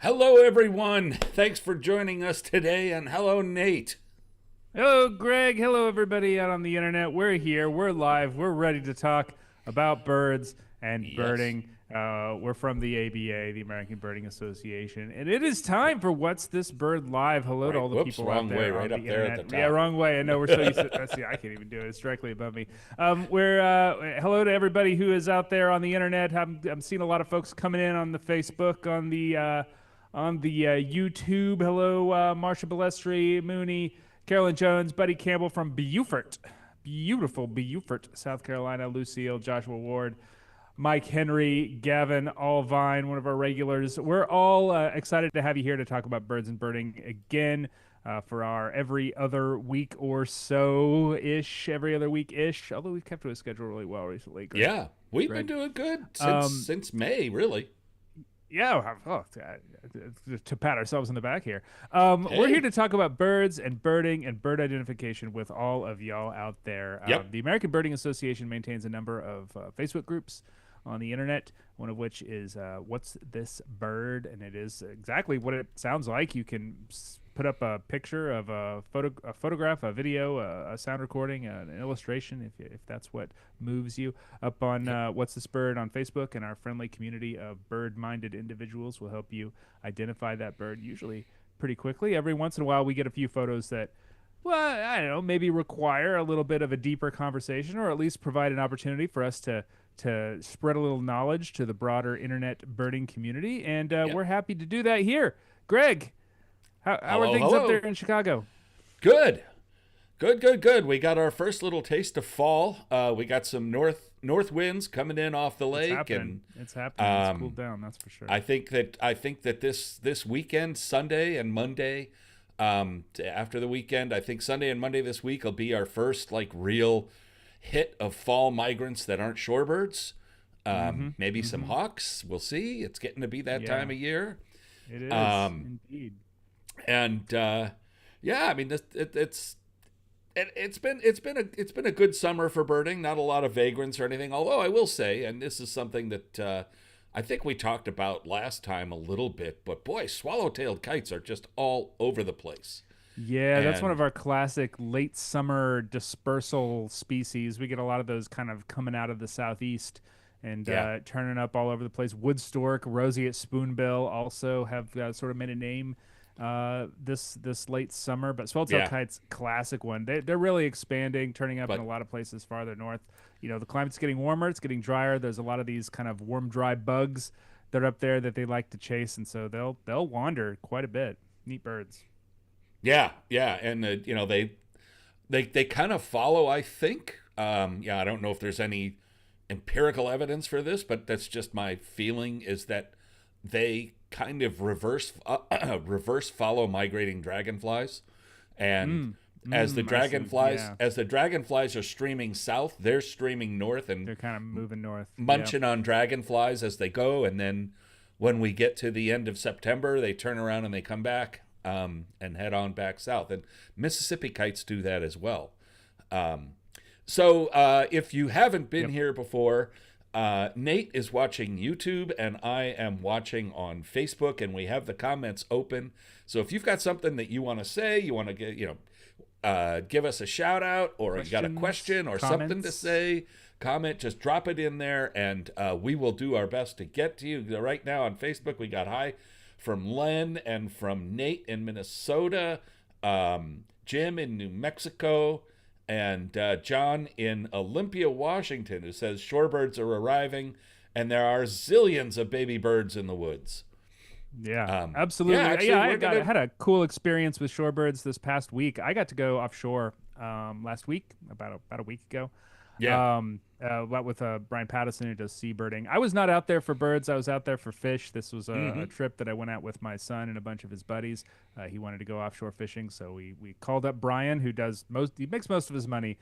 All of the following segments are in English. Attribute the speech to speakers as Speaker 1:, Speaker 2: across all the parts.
Speaker 1: Hello, everyone. Thanks for joining us today, and hello, Nate.
Speaker 2: Hello, Greg. Hello, everybody out on the internet. We're here. We're live. We're ready to talk about birds and
Speaker 1: Yes.
Speaker 2: birding. We're from the ABA, the American Birding Association, and it is time for What's This Bird Live. Hello to
Speaker 1: Right.
Speaker 2: all the
Speaker 1: Whoops,
Speaker 2: people out
Speaker 1: wrong way,
Speaker 2: there
Speaker 1: right
Speaker 2: on
Speaker 1: up
Speaker 2: the
Speaker 1: there at the
Speaker 2: internet. Yeah,
Speaker 1: top.
Speaker 2: wrong way. I know we're so used to. See, I can't even do it. It's directly above me. Hello to everybody who is out there on the internet. I'm seeing a lot of folks coming in on the Facebook, on the YouTube. Hello, Marsha Balestri, Mooney, Carolyn Jones, Buddy Campbell from Beaufort, beautiful Beaufort, South Carolina, Lucille, Joshua Ward, Mike Henry, Gavin Allvine, one of our regulars. We're all excited to have you here to talk about birds and birding again for our every other week or so ish, every other week ish. Although we've kept to a schedule really well recently, Greg.
Speaker 1: Yeah, we've been
Speaker 2: Greg.
Speaker 1: doing good since
Speaker 2: Um,
Speaker 1: since May, really.
Speaker 2: Yeah, to pat ourselves in the back here. We're here
Speaker 1: Hey.
Speaker 2: to talk about birds and birding and bird identification with all of y'all out there.
Speaker 1: Yep.
Speaker 2: The American Birding Association maintains a number of Facebook groups on the internet, one of which is What's This Bird? And it is exactly what it sounds like. You can put up a picture of a photograph, a video, a sound recording, an illustration, if that's what moves you, up on
Speaker 1: Yep.
Speaker 2: What's This Bird on Facebook, and our friendly community of bird-minded individuals will help you identify that bird, usually pretty quickly. Every once in a while, we get a few photos that, well, I don't know, maybe require a little bit of a deeper conversation, or at least provide an opportunity for us to spread a little knowledge to the broader internet birding community, and
Speaker 1: Yep.
Speaker 2: we're happy to do that here. Greg, how are
Speaker 1: Hello,
Speaker 2: things up there
Speaker 1: hello.
Speaker 2: in Chicago?
Speaker 1: Good. Good, good, good. We got our first little taste of fall. We got some north winds coming in off the
Speaker 2: It's
Speaker 1: lake,
Speaker 2: happening.
Speaker 1: and
Speaker 2: It's happening. It's cooled down, that's for sure.
Speaker 1: I think that this weekend, Sunday and Monday, after the weekend, I think Sunday and Monday this week will be our first like real hit of fall migrants that aren't shorebirds.
Speaker 2: Mm-hmm.
Speaker 1: Maybe some
Speaker 2: Mm-hmm.
Speaker 1: hawks. We'll see. It's getting to be that
Speaker 2: Yeah,
Speaker 1: time of year.
Speaker 2: it is
Speaker 1: Um,
Speaker 2: indeed.
Speaker 1: and yeah, I mean, it's been a good summer for birding. Not a lot of vagrants or anything. Although I will say, and this is something that I think we talked about last time a little bit, but boy, swallow-tailed kites are just all over the place.
Speaker 2: Yeah, that's one of
Speaker 1: And
Speaker 2: our classic late summer dispersal species. We get a lot of those kind of coming out of the southeast and
Speaker 1: yeah,
Speaker 2: turning up all over the place. Wood stork, roseate spoonbill also have sort of made a name this late summer. But swallowtail
Speaker 1: yeah,
Speaker 2: kite's classic one. They're really expanding, turning up in a
Speaker 1: but
Speaker 2: lot of places farther north. You know, the climate's getting warmer, it's getting drier. There's a lot of these kind of warm, dry bugs that are up there that they like to chase, and so they'll wander quite a bit. Neat birds.
Speaker 1: yeah, yeah, and they kind of follow. I think. Yeah, I don't know if there's any empirical evidence for this, but that's just my feeling. Is that they kind of reverse follow migrating dragonflies, and
Speaker 2: I see. Yeah.
Speaker 1: as the dragonflies are streaming south, they're streaming north and
Speaker 2: They're kind of moving north. Yeah.
Speaker 1: munching on dragonflies as they go, and then when we get to the end of September, they turn around and they come back and head on back south. And Mississippi kites do that as well. So if you haven't been
Speaker 2: Yep.
Speaker 1: here before, Nate is watching YouTube and I am watching on Facebook, and we have the comments open. So if you've got something that you want to say, you want to get, give us a shout out, or you got a
Speaker 2: Questions,
Speaker 1: question or something to
Speaker 2: comments.
Speaker 1: say, comment, just drop it in there, and we will do our best to get to you. Right now on Facebook, we got hi from Len and from Nate in Minnesota, Jim in New Mexico, and John in Olympia, Washington, who says shorebirds are arriving, and there are zillions of baby birds in the woods.
Speaker 2: Yeah,
Speaker 1: Yeah,
Speaker 2: absolutely.
Speaker 1: actually,
Speaker 2: Yeah,
Speaker 1: we're
Speaker 2: I
Speaker 1: gonna.
Speaker 2: had a cool experience with shorebirds this past week. I got to go offshore last week, about a week ago.
Speaker 1: Yeah.
Speaker 2: With Brian Pattison, who does seabirding. I was not out there for birds. I was out there for fish. This was a
Speaker 1: Hmm.
Speaker 2: trip that I went out with my son and a bunch of his buddies. He wanted to go offshore fishing, so we called up Brian, who does most. He makes most of his money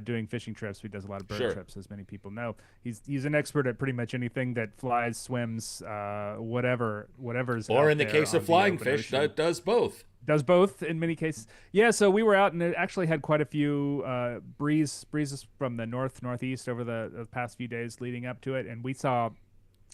Speaker 2: doing fishing trips. He does a lot of bird
Speaker 1: Sure.
Speaker 2: trips, as many people know. He's an expert at pretty much anything that flies, swims, whatever's
Speaker 1: Or
Speaker 2: out
Speaker 1: in the
Speaker 2: there
Speaker 1: case of
Speaker 2: on the
Speaker 1: flying
Speaker 2: open
Speaker 1: fish,
Speaker 2: ocean.
Speaker 1: does both.
Speaker 2: Does both in many cases. Yeah, so we were out and it actually had quite a few breezes from the northeast over the past few days leading up to it, and we saw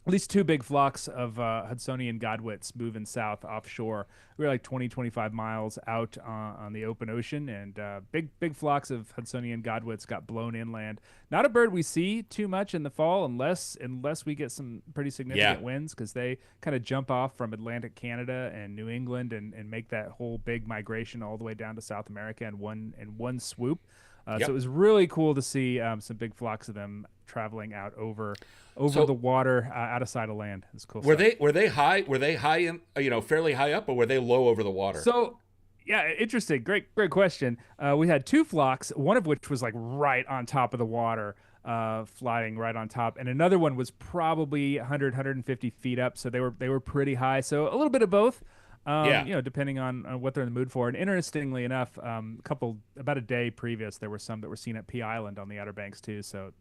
Speaker 2: at least two big flocks of Hudsonian godwits moving south offshore. We were like 20, 25 miles out on the open ocean, and big flocks of Hudsonian godwits got blown inland. Not a bird we see too much in the fall, unless we get some pretty significant winds, because they kind of jump off from Atlantic Canada and New England and make that whole big migration all the way down to South America in one swoop. So it was really cool to see some big flocks of them traveling out over the water, out of sight of land. It's cool.
Speaker 1: Were they high? Were they high in, fairly high up, or were they low over the water?
Speaker 2: So, yeah, interesting. Great question. We had two flocks, one of which was like right on top of the water, flying right on top, and another one was probably 150 feet up. So they were pretty high. So a little bit of both. Depending on what they're in the mood for. And interestingly enough, about a day previous, there were some that were seen at Pea Island on the Outer Banks too. So,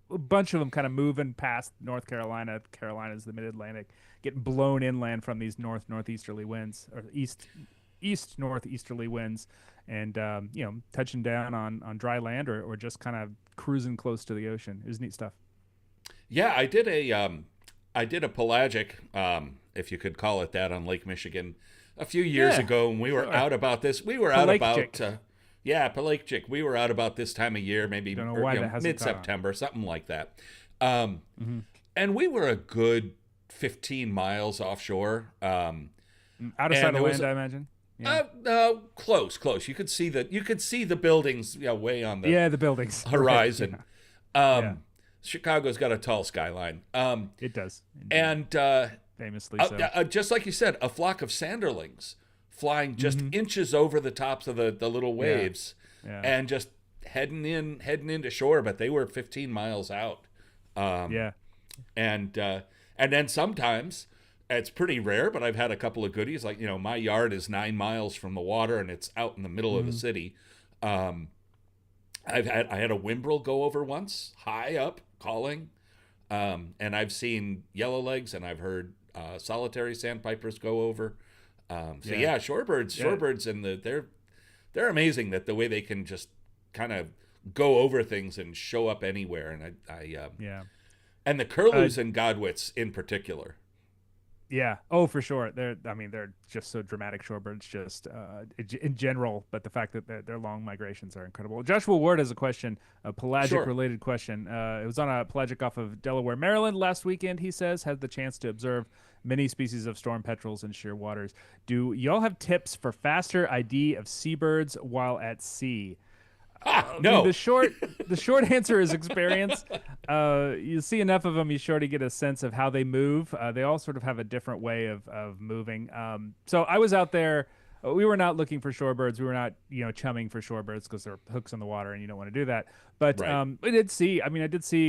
Speaker 2: a bunch of them kind of moving past North Carolina. Carolina's the mid-Atlantic, getting blown inland from these northeasterly winds, or east northeasterly winds, and touching down on dry land or just kind of cruising close to the ocean. It was neat stuff.
Speaker 1: Yeah, I did a pelagic, if you could call it that, on Lake Michigan a few years ago, and we were out about this. We were out about pelagic. We were out about this time of year, maybe mid-September, something like that. And we were a good 15 miles offshore.
Speaker 2: Out of sight of land, I imagine. Yeah.
Speaker 1: Close. You could see the buildings, way on the
Speaker 2: buildings
Speaker 1: horizon. Chicago's got a tall skyline.
Speaker 2: It does.
Speaker 1: And
Speaker 2: famously so.
Speaker 1: Just like you said, a flock of sanderlings flying just inches over the tops of the little waves and just heading into shore, but they were 15 miles out. And then sometimes, it's pretty rare, but I've had a couple of goodies. Like, my yard is 9 miles from the water and it's out in the middle of the city. I had a whimbrel go over once, high up, calling, and I've seen yellowlegs, and I've heard solitary sandpipers go over. Shorebirds, and they're amazing, that the way they can just kind of go over things and show up anywhere. And and the curlews and godwits in particular.
Speaker 2: Yeah. Oh, for sure. They're just so dramatic, shorebirds, just in general. But the fact that their long migrations are incredible. Joshua Ward has a question, a pelagic-related question. It was on a pelagic off of Delaware, Maryland last weekend. He says had the chance to observe many species of storm petrels in sheer waters. Do y'all have tips for faster ID of seabirds while at sea?
Speaker 1: No.
Speaker 2: The short answer is experience. You see enough of them, you sure to get a sense of how they move. They all sort of have a different way of moving. So I was out there. We were not looking for shorebirds. We were not, chumming for shorebirds, because there are hooks in the water and you don't want to do that. But I did see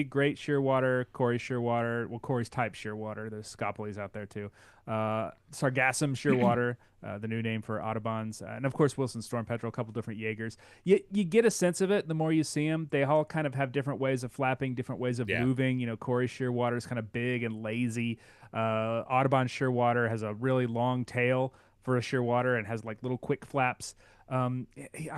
Speaker 2: great shearwater, Corey shearwater, Corey's type shearwater. There's scopoles out there too. Sargassum shearwater, the new name for Audubon's, and of course Wilson storm petrel, a couple different Jaegers. You get a sense of it the more you see them. They all kind of have different ways of flapping, different ways of moving. Corey shearwater is kind of big and lazy. Audubon shearwater has a really long tail for a shearwater and has like little quick flaps. I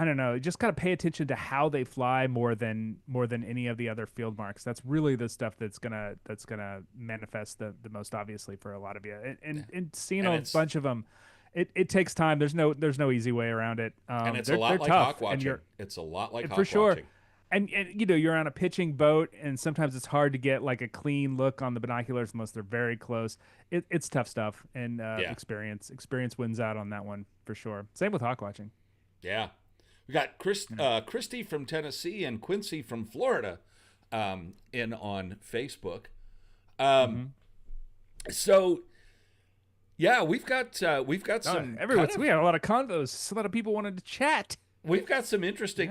Speaker 2: don't know. Just kind of pay attention to how they fly more than any of the other field marks. That's really the stuff that's gonna manifest the most obviously for a lot of you. And seeing a bunch of them, it takes time. There's no easy way around it.
Speaker 1: And it's a lot like hawk watching. It's a lot like hawk
Speaker 2: for sure.
Speaker 1: Watching.
Speaker 2: And you're on a pitching boat, and sometimes it's hard to get like a clean look on the binoculars unless they're very close. It's tough stuff, and experience wins out on that one for sure. Same with hawk watching.
Speaker 1: Yeah, we got Christy from Tennessee and Quincy from Florida in on Facebook. So yeah, we've got some.
Speaker 2: We had a lot of convos. A lot of people wanted to chat.
Speaker 1: We've got some interesting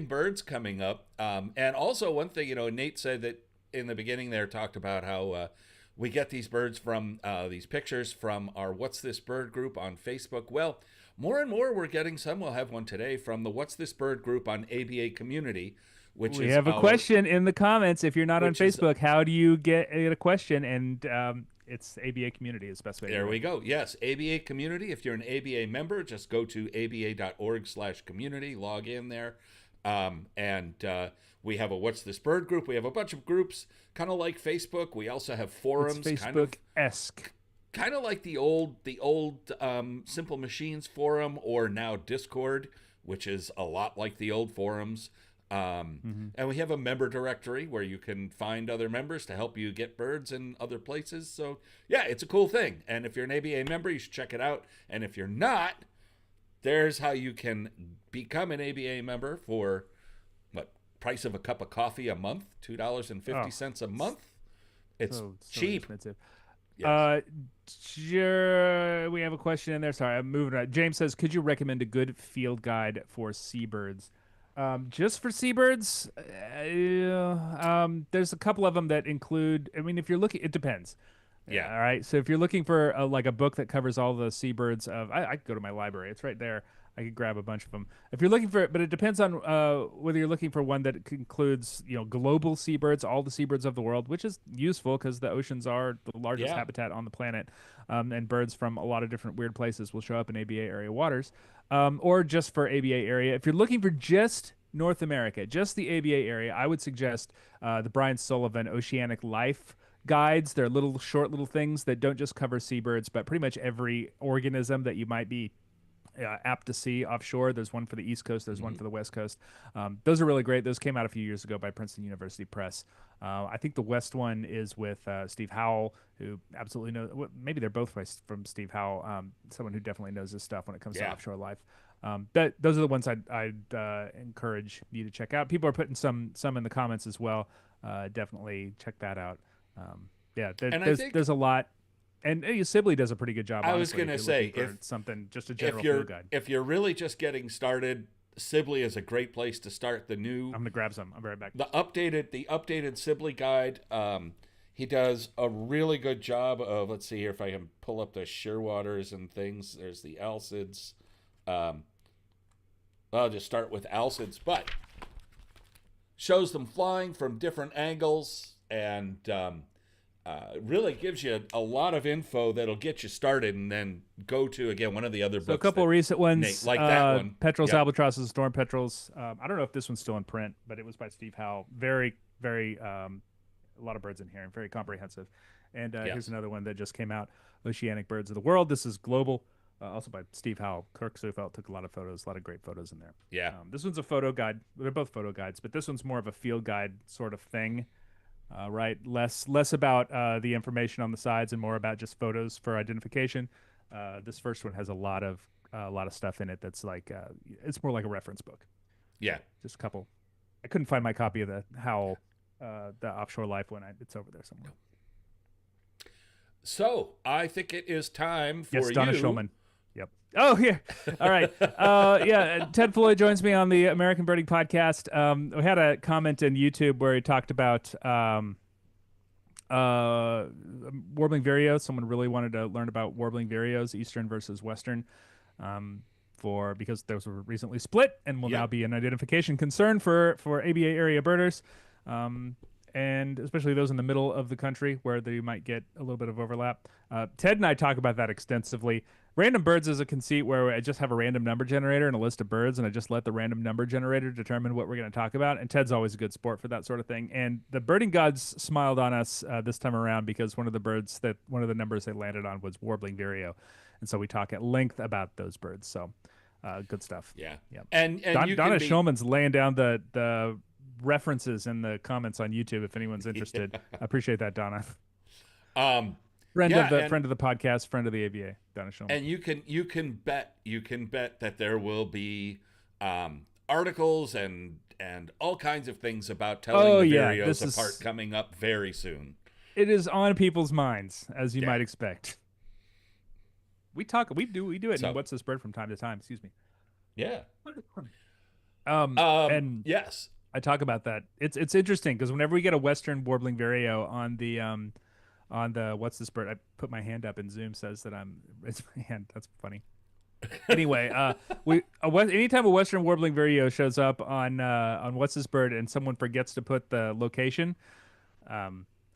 Speaker 1: birds coming up. And also one thing, Nate said that in the beginning there, talked about how we get these birds from these pictures from our What's This Bird group on Facebook. Well, more and more we're getting some. We'll have one today from the What's This Bird group on ABA Community, which
Speaker 2: we have a question in the comments. If you're not on Facebook, how do you get a question? And it's ABA Community is the best way.
Speaker 1: There we go. Yes, ABA Community. If you're an ABA member, just go to aba.org/community, log in there. And we have a What's This Bird group. We have a bunch of groups, kind of like Facebook. We also have forums,
Speaker 2: It's Facebook-esque.
Speaker 1: kind of like the old Simple Machines forum, or now Discord, which is a lot like the old forums. And we have a member directory where you can find other members to help you get birds in other places. So yeah, it's a cool thing. And if you're an ABA member, you should check it out. And if you're not, there's how you can become an ABA member for what price of a cup of coffee a month, $2.50 a month. It's
Speaker 2: so
Speaker 1: cheap.
Speaker 2: Expensive.
Speaker 1: Yes.
Speaker 2: We have a question in there. Sorry, I'm moving around. James says, could you recommend a good field guide for seabirds? Just for seabirds, there's a couple of them that include. I mean, if you're looking, it depends.
Speaker 1: Yeah.
Speaker 2: All right. So if you're looking for like a book that covers all the seabirds I could go to my library. It's right there. I could grab a bunch of them. If you're looking for it, but it depends on whether you're looking for one that includes, global seabirds, all the seabirds of the world, which is useful because the oceans are the largest habitat on the planet, and birds from a lot of different weird places will show up in ABA area waters, or just for ABA area. If you're looking for just North America, just the ABA area, I would suggest the Brian Sullivan Oceanic Life guides. They're short little things that don't just cover seabirds, but pretty much every organism that you might be apt to see offshore. There's one for the East Coast. There's one for the West Coast. Those are really great. Those came out a few years ago by Princeton University Press. I think the West one is with Steve Howell, who absolutely knows. Maybe they're both from Steve Howell, someone who definitely knows this stuff when it comes to offshore life. Those are the ones I'd encourage you to check out. People are putting some in the comments as well. Definitely check that out. There's a lot. And Sibley does a pretty good job.
Speaker 1: I was going to say,
Speaker 2: if something, just a general field guide.
Speaker 1: If you're really just getting started, Sibley is a great place to start. I'm
Speaker 2: going to grab some. I'll be right back.
Speaker 1: The updated Sibley guide. He does a really good job of. Let's see here if I can pull up the shearwaters and things. There's the alcids. I'll just start with alcids, but shows them flying from different angles and. Really gives you a lot of info that'll get you started, and then go to again one of the other books.
Speaker 2: So a couple recent ones,
Speaker 1: Nate, like that one,
Speaker 2: Petrels, Albatrosses, Storm Petrels. I don't know if this one's still in print, but it was by Steve Howell. Very, very a lot of birds in here, and very comprehensive. And here's another one that just came out: Oceanic Birds of the World. This is global, also by Steve Howell. Kirk Sufelt took a lot of photos, a lot of great photos in there.
Speaker 1: Yeah,
Speaker 2: this one's a photo guide. They're both photo guides, but this one's more of a field guide sort of thing. Right, less about the information on the sides and more about just photos for identification. This first one has a lot of stuff in it that's like it's more like a reference book.
Speaker 1: Yeah,
Speaker 2: just a couple. I couldn't find my copy of the Howell, the Offshore Life one. It's over there somewhere.
Speaker 1: So I think it is time for
Speaker 2: yes, Donna Schulman. Yep. Oh, yeah. All right. Ted Floyd joins me on the American Birding Podcast. We had a comment in YouTube where he talked about warbling vireos. Someone really wanted to learn about warbling vireos, Eastern versus Western, because those were recently split and will now be an identification concern for ABA area birders, and especially those in the middle of the country where they might get a little bit of overlap. Ted and I talk about that extensively. Random birds is a conceit where I just have a random number generator and a list of birds, and I just let the random number generator determine what we're going to talk about. And Ted's always a good sport for that sort of thing. And the birding gods smiled on us this time around because one of the numbers they landed on was warbling vireo, and so we talk at length about those birds. So good stuff.
Speaker 1: Yeah.
Speaker 2: And Donna Schulman's laying down the references in the comments on YouTube if anyone's interested. I appreciate that, Donna. Friend of the podcast, friend of the ABA, Donna Schulman.
Speaker 1: And you can bet that there will be articles and all kinds of things about telling the vireos apart coming up very soon.
Speaker 2: It is on people's minds, as you might expect. We do it in What's This Bird from time to time. Excuse me.
Speaker 1: Yeah.
Speaker 2: And
Speaker 1: yes,
Speaker 2: I talk about that. It's interesting because whenever we get a Western warbling vireo on the What's This Bird, I put my hand up and Zoom says that it's my hand. That's funny. Anyway, anytime a Western warbling vireo shows up on What's This Bird and someone forgets to put the location,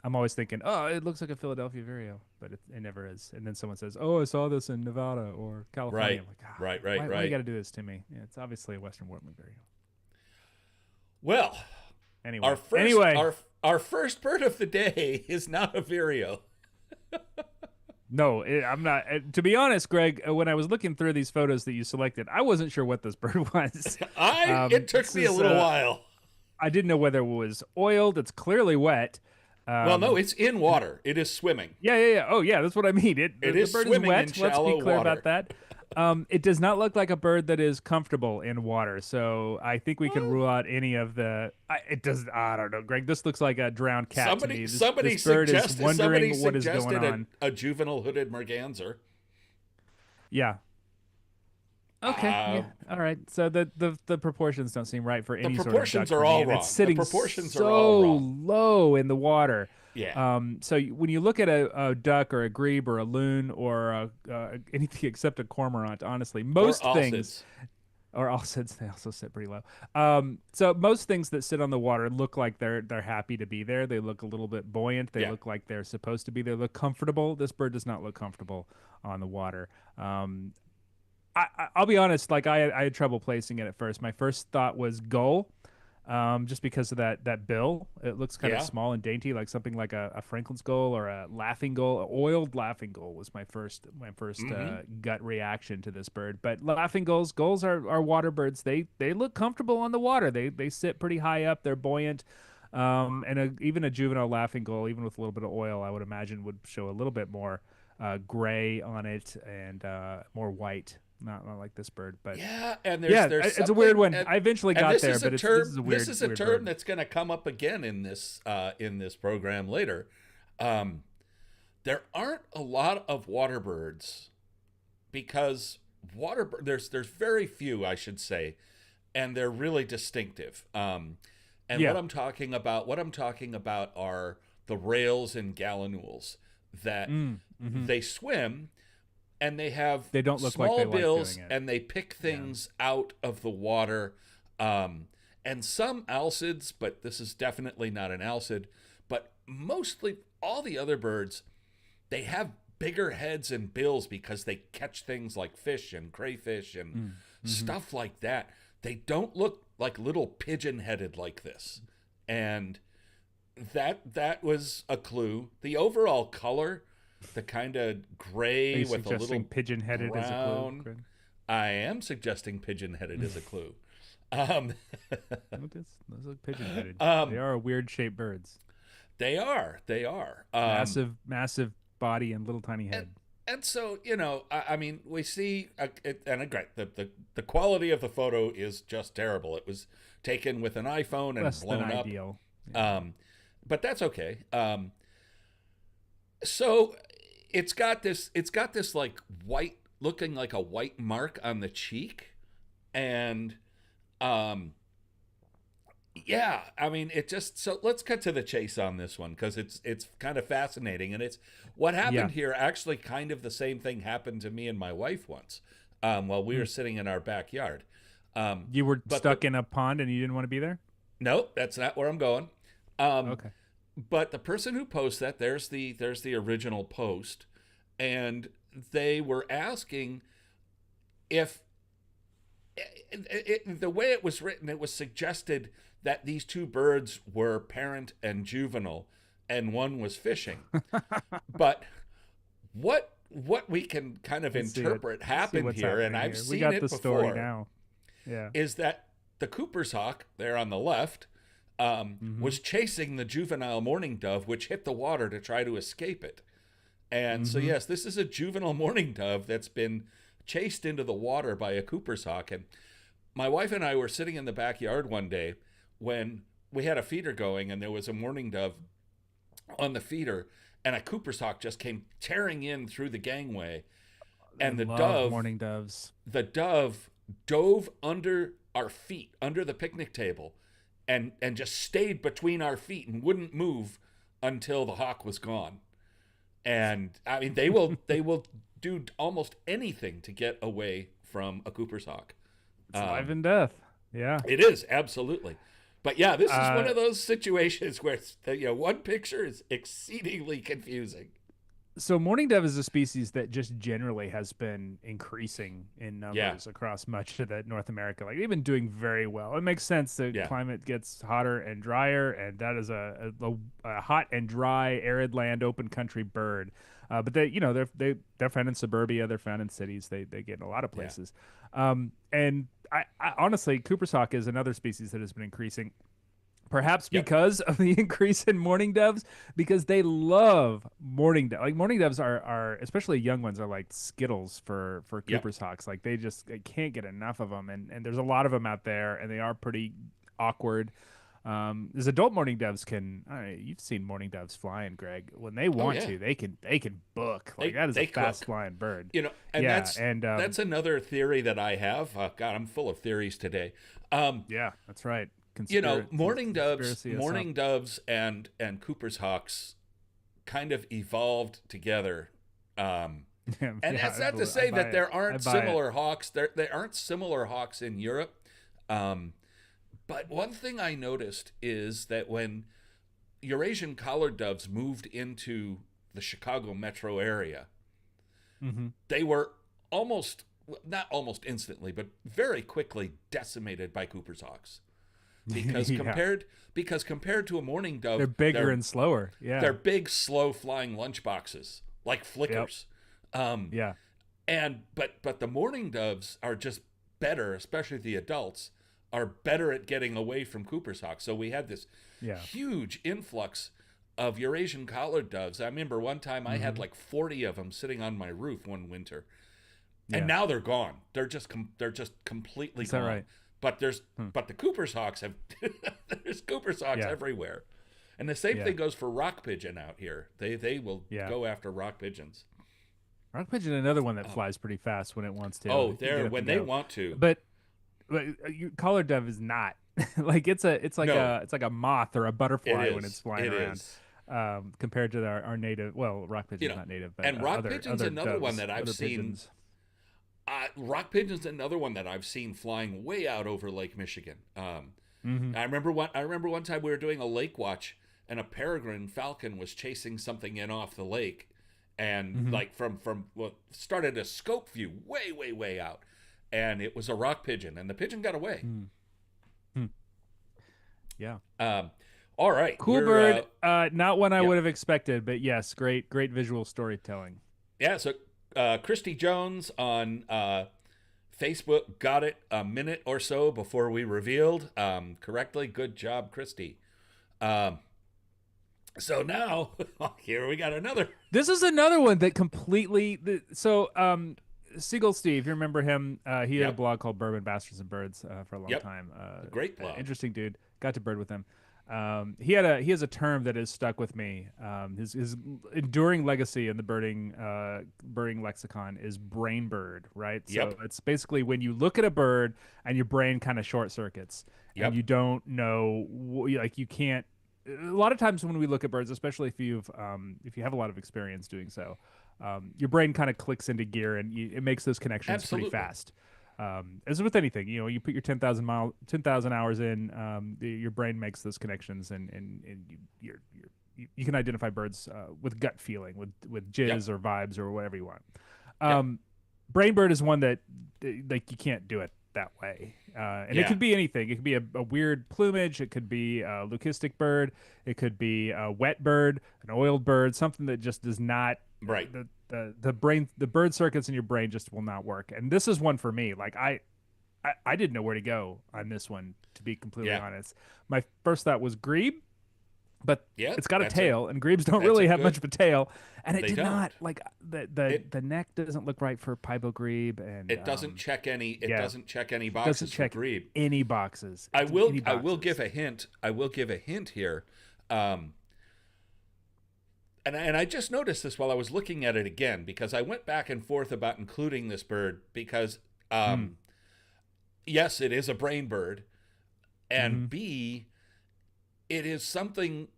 Speaker 2: I'm always thinking, oh, it looks like a Philadelphia vireo, but it never is. And then someone says, oh, I saw this in Nevada or California.
Speaker 1: Right.
Speaker 2: I'm like,
Speaker 1: right.
Speaker 2: Why you got to do this to me? Yeah, it's obviously a Western warbling vireo.
Speaker 1: Well,
Speaker 2: Anyway,
Speaker 1: our first bird of the day is not a vireo.
Speaker 2: No, I'm not. To be honest, Greg, when I was looking through these photos that you selected, I wasn't sure what this bird was.
Speaker 1: It took me a little while.
Speaker 2: I didn't know whether it was oiled. It's clearly wet.
Speaker 1: Well, no, it's in water. It is swimming.
Speaker 2: Yeah. Oh, yeah, that's what I mean.
Speaker 1: It
Speaker 2: the
Speaker 1: is
Speaker 2: bird
Speaker 1: swimming
Speaker 2: is wet.
Speaker 1: in shallow
Speaker 2: Let's be clear
Speaker 1: water.
Speaker 2: about that. It does not look like a bird that is comfortable in water. So I think we can rule out any of the. It does. I don't know, Greg. This looks like a drowned cat to me. This bird is wondering what is going on.
Speaker 1: A juvenile hooded morganzer.
Speaker 2: Yeah. Okay. Yeah. All right. So the proportions don't seem right for any sort of duck.
Speaker 1: The proportions are
Speaker 2: for me,
Speaker 1: all
Speaker 2: and
Speaker 1: wrong.
Speaker 2: It's sitting
Speaker 1: The proportions
Speaker 2: so
Speaker 1: are all wrong.
Speaker 2: low in the water.
Speaker 1: Yeah.
Speaker 2: So when you look at a duck or a grebe or a loon or anything except a cormorant, honestly, most things. Or alcids, they also sit pretty low. So most things that sit on the water look like they're happy to be there. They look a little bit buoyant. They look like they're supposed to be there. They look comfortable. This bird does not look comfortable on the water. I'll be honest. Like I had trouble placing it at first. My first thought was gull, just because of that bill. It looks kind of small and dainty, like something like a Franklin's gull or a laughing gull. An oiled laughing gull was my first gut reaction to this bird. But laughing gulls are water birds. They look comfortable on the water. They sit pretty high up. They're buoyant. Even a juvenile laughing gull, even with a little bit of oil, I would imagine would show a little bit more gray on it and more white. Not like this bird, but
Speaker 1: and there's
Speaker 2: it's a weird one. I eventually got there, but this is a weird.
Speaker 1: This is a term that's going to come up again in this program later. There aren't a lot of water birds because there's very few, I should say, and they're really distinctive. What I'm talking about are the rails and gallinules that they swim. And they don't look small like bills, and they pick things out of the water. And some alcids, but this is definitely not an alcid. But mostly all the other birds, they have bigger heads and bills because they catch things like fish and crayfish and stuff like that. They don't look like little pigeon-headed like this. And that was a clue. The overall color, the kind of gray with a little
Speaker 2: pigeon-headed
Speaker 1: brown.
Speaker 2: As a clue?
Speaker 1: I am suggesting pigeon-headed as a clue.
Speaker 2: Those look pigeon-headed. They are weird-shaped birds.
Speaker 1: They are.
Speaker 2: Massive body and little tiny head.
Speaker 1: And so, I mean, we see, the quality of the photo is just terrible. It was taken with an iPhone and
Speaker 2: Less
Speaker 1: blown
Speaker 2: than
Speaker 1: up.
Speaker 2: Ideal.
Speaker 1: But that's okay. So it's got this like white, looking like a white mark on the cheek. And, I mean, so let's cut to the chase on this one, because it's kind of fascinating. And it's what happened here. Actually, kind of the same thing happened to me and my wife once, while we were sitting in our backyard.
Speaker 2: You were stuck in a pond and you didn't want to be there?
Speaker 1: Nope, that's not where I'm going.
Speaker 2: Okay.
Speaker 1: But the person who posts that, there's the original post, and they were asking if the way it was written, it was suggested that these two birds were parent and juvenile, and one was fishing. But what we can kind of interpret happened here, and I've seen it before.
Speaker 2: Story now. Yeah,
Speaker 1: is that the Cooper's hawk there on the left was chasing the juvenile mourning dove, which hit the water to try to escape it. And so, yes, this is a juvenile mourning dove that's been chased into the water by a Cooper's hawk. And my wife and I were sitting in the backyard one day when we had a feeder going, and there was a mourning dove on the feeder, and a Cooper's hawk just came tearing in through the gangway. And the dove dove under our feet, under the picnic table, and just stayed between our feet and wouldn't move until the hawk was gone. And I mean, they will do almost anything to get away from a Cooper's hawk.
Speaker 2: It's life and death. Yeah,
Speaker 1: it is, absolutely. But yeah, this is one of those situations where one picture is exceedingly confusing.
Speaker 2: So mourning dove is a species that just generally has been increasing in numbers across much of the North America. Like they've been doing very well. It makes sense. The climate gets hotter and drier, and that is a hot and dry, arid land, open country bird. But they're found in suburbia. They're found in cities. They get in a lot of places. And I honestly, Cooper's hawk is another species that has been increasing. Perhaps because of the increase in mourning doves, because they love mourning doves. Like mourning doves are especially young ones are like Skittles for Cooper's hawks. Like they can't get enough of them, and there's a lot of them out there, and they are pretty awkward. As adult mourning doves can, you've seen mourning doves flying, Greg. When they want to, they can book. Like that is a fast flying bird.
Speaker 1: And that's another theory that I have. God, I'm full of theories today.
Speaker 2: That's right.
Speaker 1: Mourning doves and Cooper's hawks kind of evolved together. And that's not to say that there aren't similar hawks. There aren't similar hawks in Europe. But one thing I noticed is that when Eurasian collared doves moved into the Chicago metro area, they were not almost instantly, but very quickly decimated by Cooper's hawks. Because compared to a mourning dove,
Speaker 2: they're bigger and slower. Yeah,
Speaker 1: they're big, slow flying lunchboxes like flickers. But the mourning doves are just better, especially the adults are better at getting away from Cooper's hawks. So we had this huge influx of Eurasian collared doves. I remember one time I had like 40 of them sitting on my roof one winter, and now they're gone. They're just completely gone. Right? But the Cooper's hawks there's Cooper's hawks everywhere, and the same thing goes for rock pigeon out here. They will go after rock pigeons.
Speaker 2: Rock pigeon, another one that flies pretty fast when it wants to.
Speaker 1: Oh, they want to.
Speaker 2: But collared dove is not like it's like a moth or a butterfly when it's flying around. Compared to our native, rock pigeon's not native, but
Speaker 1: and rock pigeon's another one that I've seen. Rock pigeon's another one that I've seen flying way out over Lake Michigan. I remember one time we were doing a lake watch, and a peregrine falcon was chasing something in off the lake, and like from started a scope view way out, and it was a rock pigeon, and the pigeon got away. All right,
Speaker 2: cool bird. Not one I would have expected, but yes, great visual storytelling.
Speaker 1: Yeah, so. Christy Jones on Facebook got it a minute or so before we revealed correctly. Good job, Christy. So now here we got another.
Speaker 2: This is another one that completely. Seagull Steve, you remember him? He had a blog called Bourbon Bastards and Birds for a long time.
Speaker 1: Great blog.
Speaker 2: Interesting dude. Got to bird with him. He has a term that has stuck with me. His enduring legacy in the birding lexicon is brain bird, right? So it's basically when you look at a bird and your brain kind of short circuits and you don't know, like you can't. A lot of times when we look at birds, especially if you have a lot of experience doing so, your brain kind of clicks into gear and it makes those connections pretty fast. As with anything, you put your 10,000 hours in, your brain makes those connections, and you can identify birds with gut feeling, with jizz or vibes or whatever you want. Brain bird is one that like you can't do it that way, and it could be anything. It could be a weird plumage. It could be a leucistic bird. It could be a wet bird, an oiled bird, something that just does not the bird circuits in your brain just will not work. And this is one for me. Like I didn't know where to go on this one, to be completely honest. My first thought was grebe, but it's got a tail, and grebes don't really have much of a tail, and it did not. Like the neck doesn't look right for piebald grebe, and
Speaker 1: it doesn't check any. It doesn't check any boxes.
Speaker 2: Doesn't check
Speaker 1: for grebe.
Speaker 2: Any boxes.
Speaker 1: I will give a hint. I will give a hint here. And I just noticed this while I was looking at it again, because I went back and forth about including this bird because, yes, it is a brain bird, and B, it is something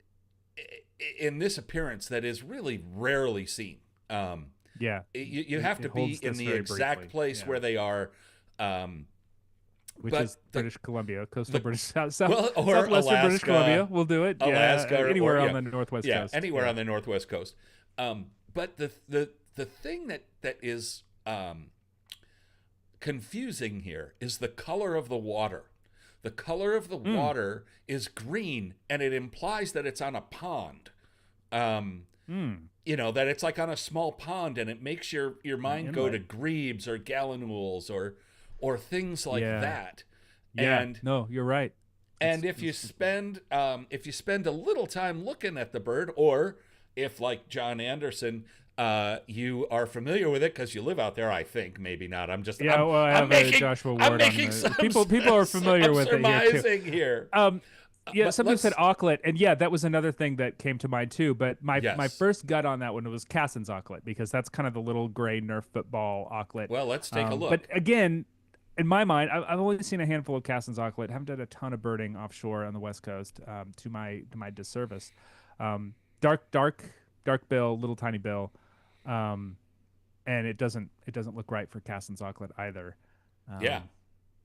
Speaker 1: in this appearance that is really rarely seen. You have to be in the exact place where they are.
Speaker 2: Which is British Columbia, coastal British southwestern British Columbia. We'll do it.
Speaker 1: Alaska,
Speaker 2: anywhere on the northwest coast.
Speaker 1: Anywhere on the northwest coast. but the thing that is confusing here is the color of the water. The color of the water is green, and it implies that it's on a pond. You know, that it's like on a small pond, and it makes your mind go to grebes or gallinules or things like that.
Speaker 2: Yeah,
Speaker 1: And
Speaker 2: no, you're right.
Speaker 1: and if you spend a little time looking at the bird, or if, like John Anderson, you are familiar with it because you live out there, I think. Maybe not. I'm just
Speaker 2: I have a Joshua Ward. People are familiar with it here too. Yeah, somebody said auklet, and yeah, that was another thing that came to mind too. But my first gut on that one was Cassin's auklet, because that's kind of the little gray Nerf football auklet.
Speaker 1: Well, let's take a look.
Speaker 2: But again, in my mind, I've only seen a handful of Cassin's auklet. Haven't done a ton of birding offshore on the West Coast, to my disservice. Dark bill, little tiny bill, and it doesn't look right for Cassin's auklet either.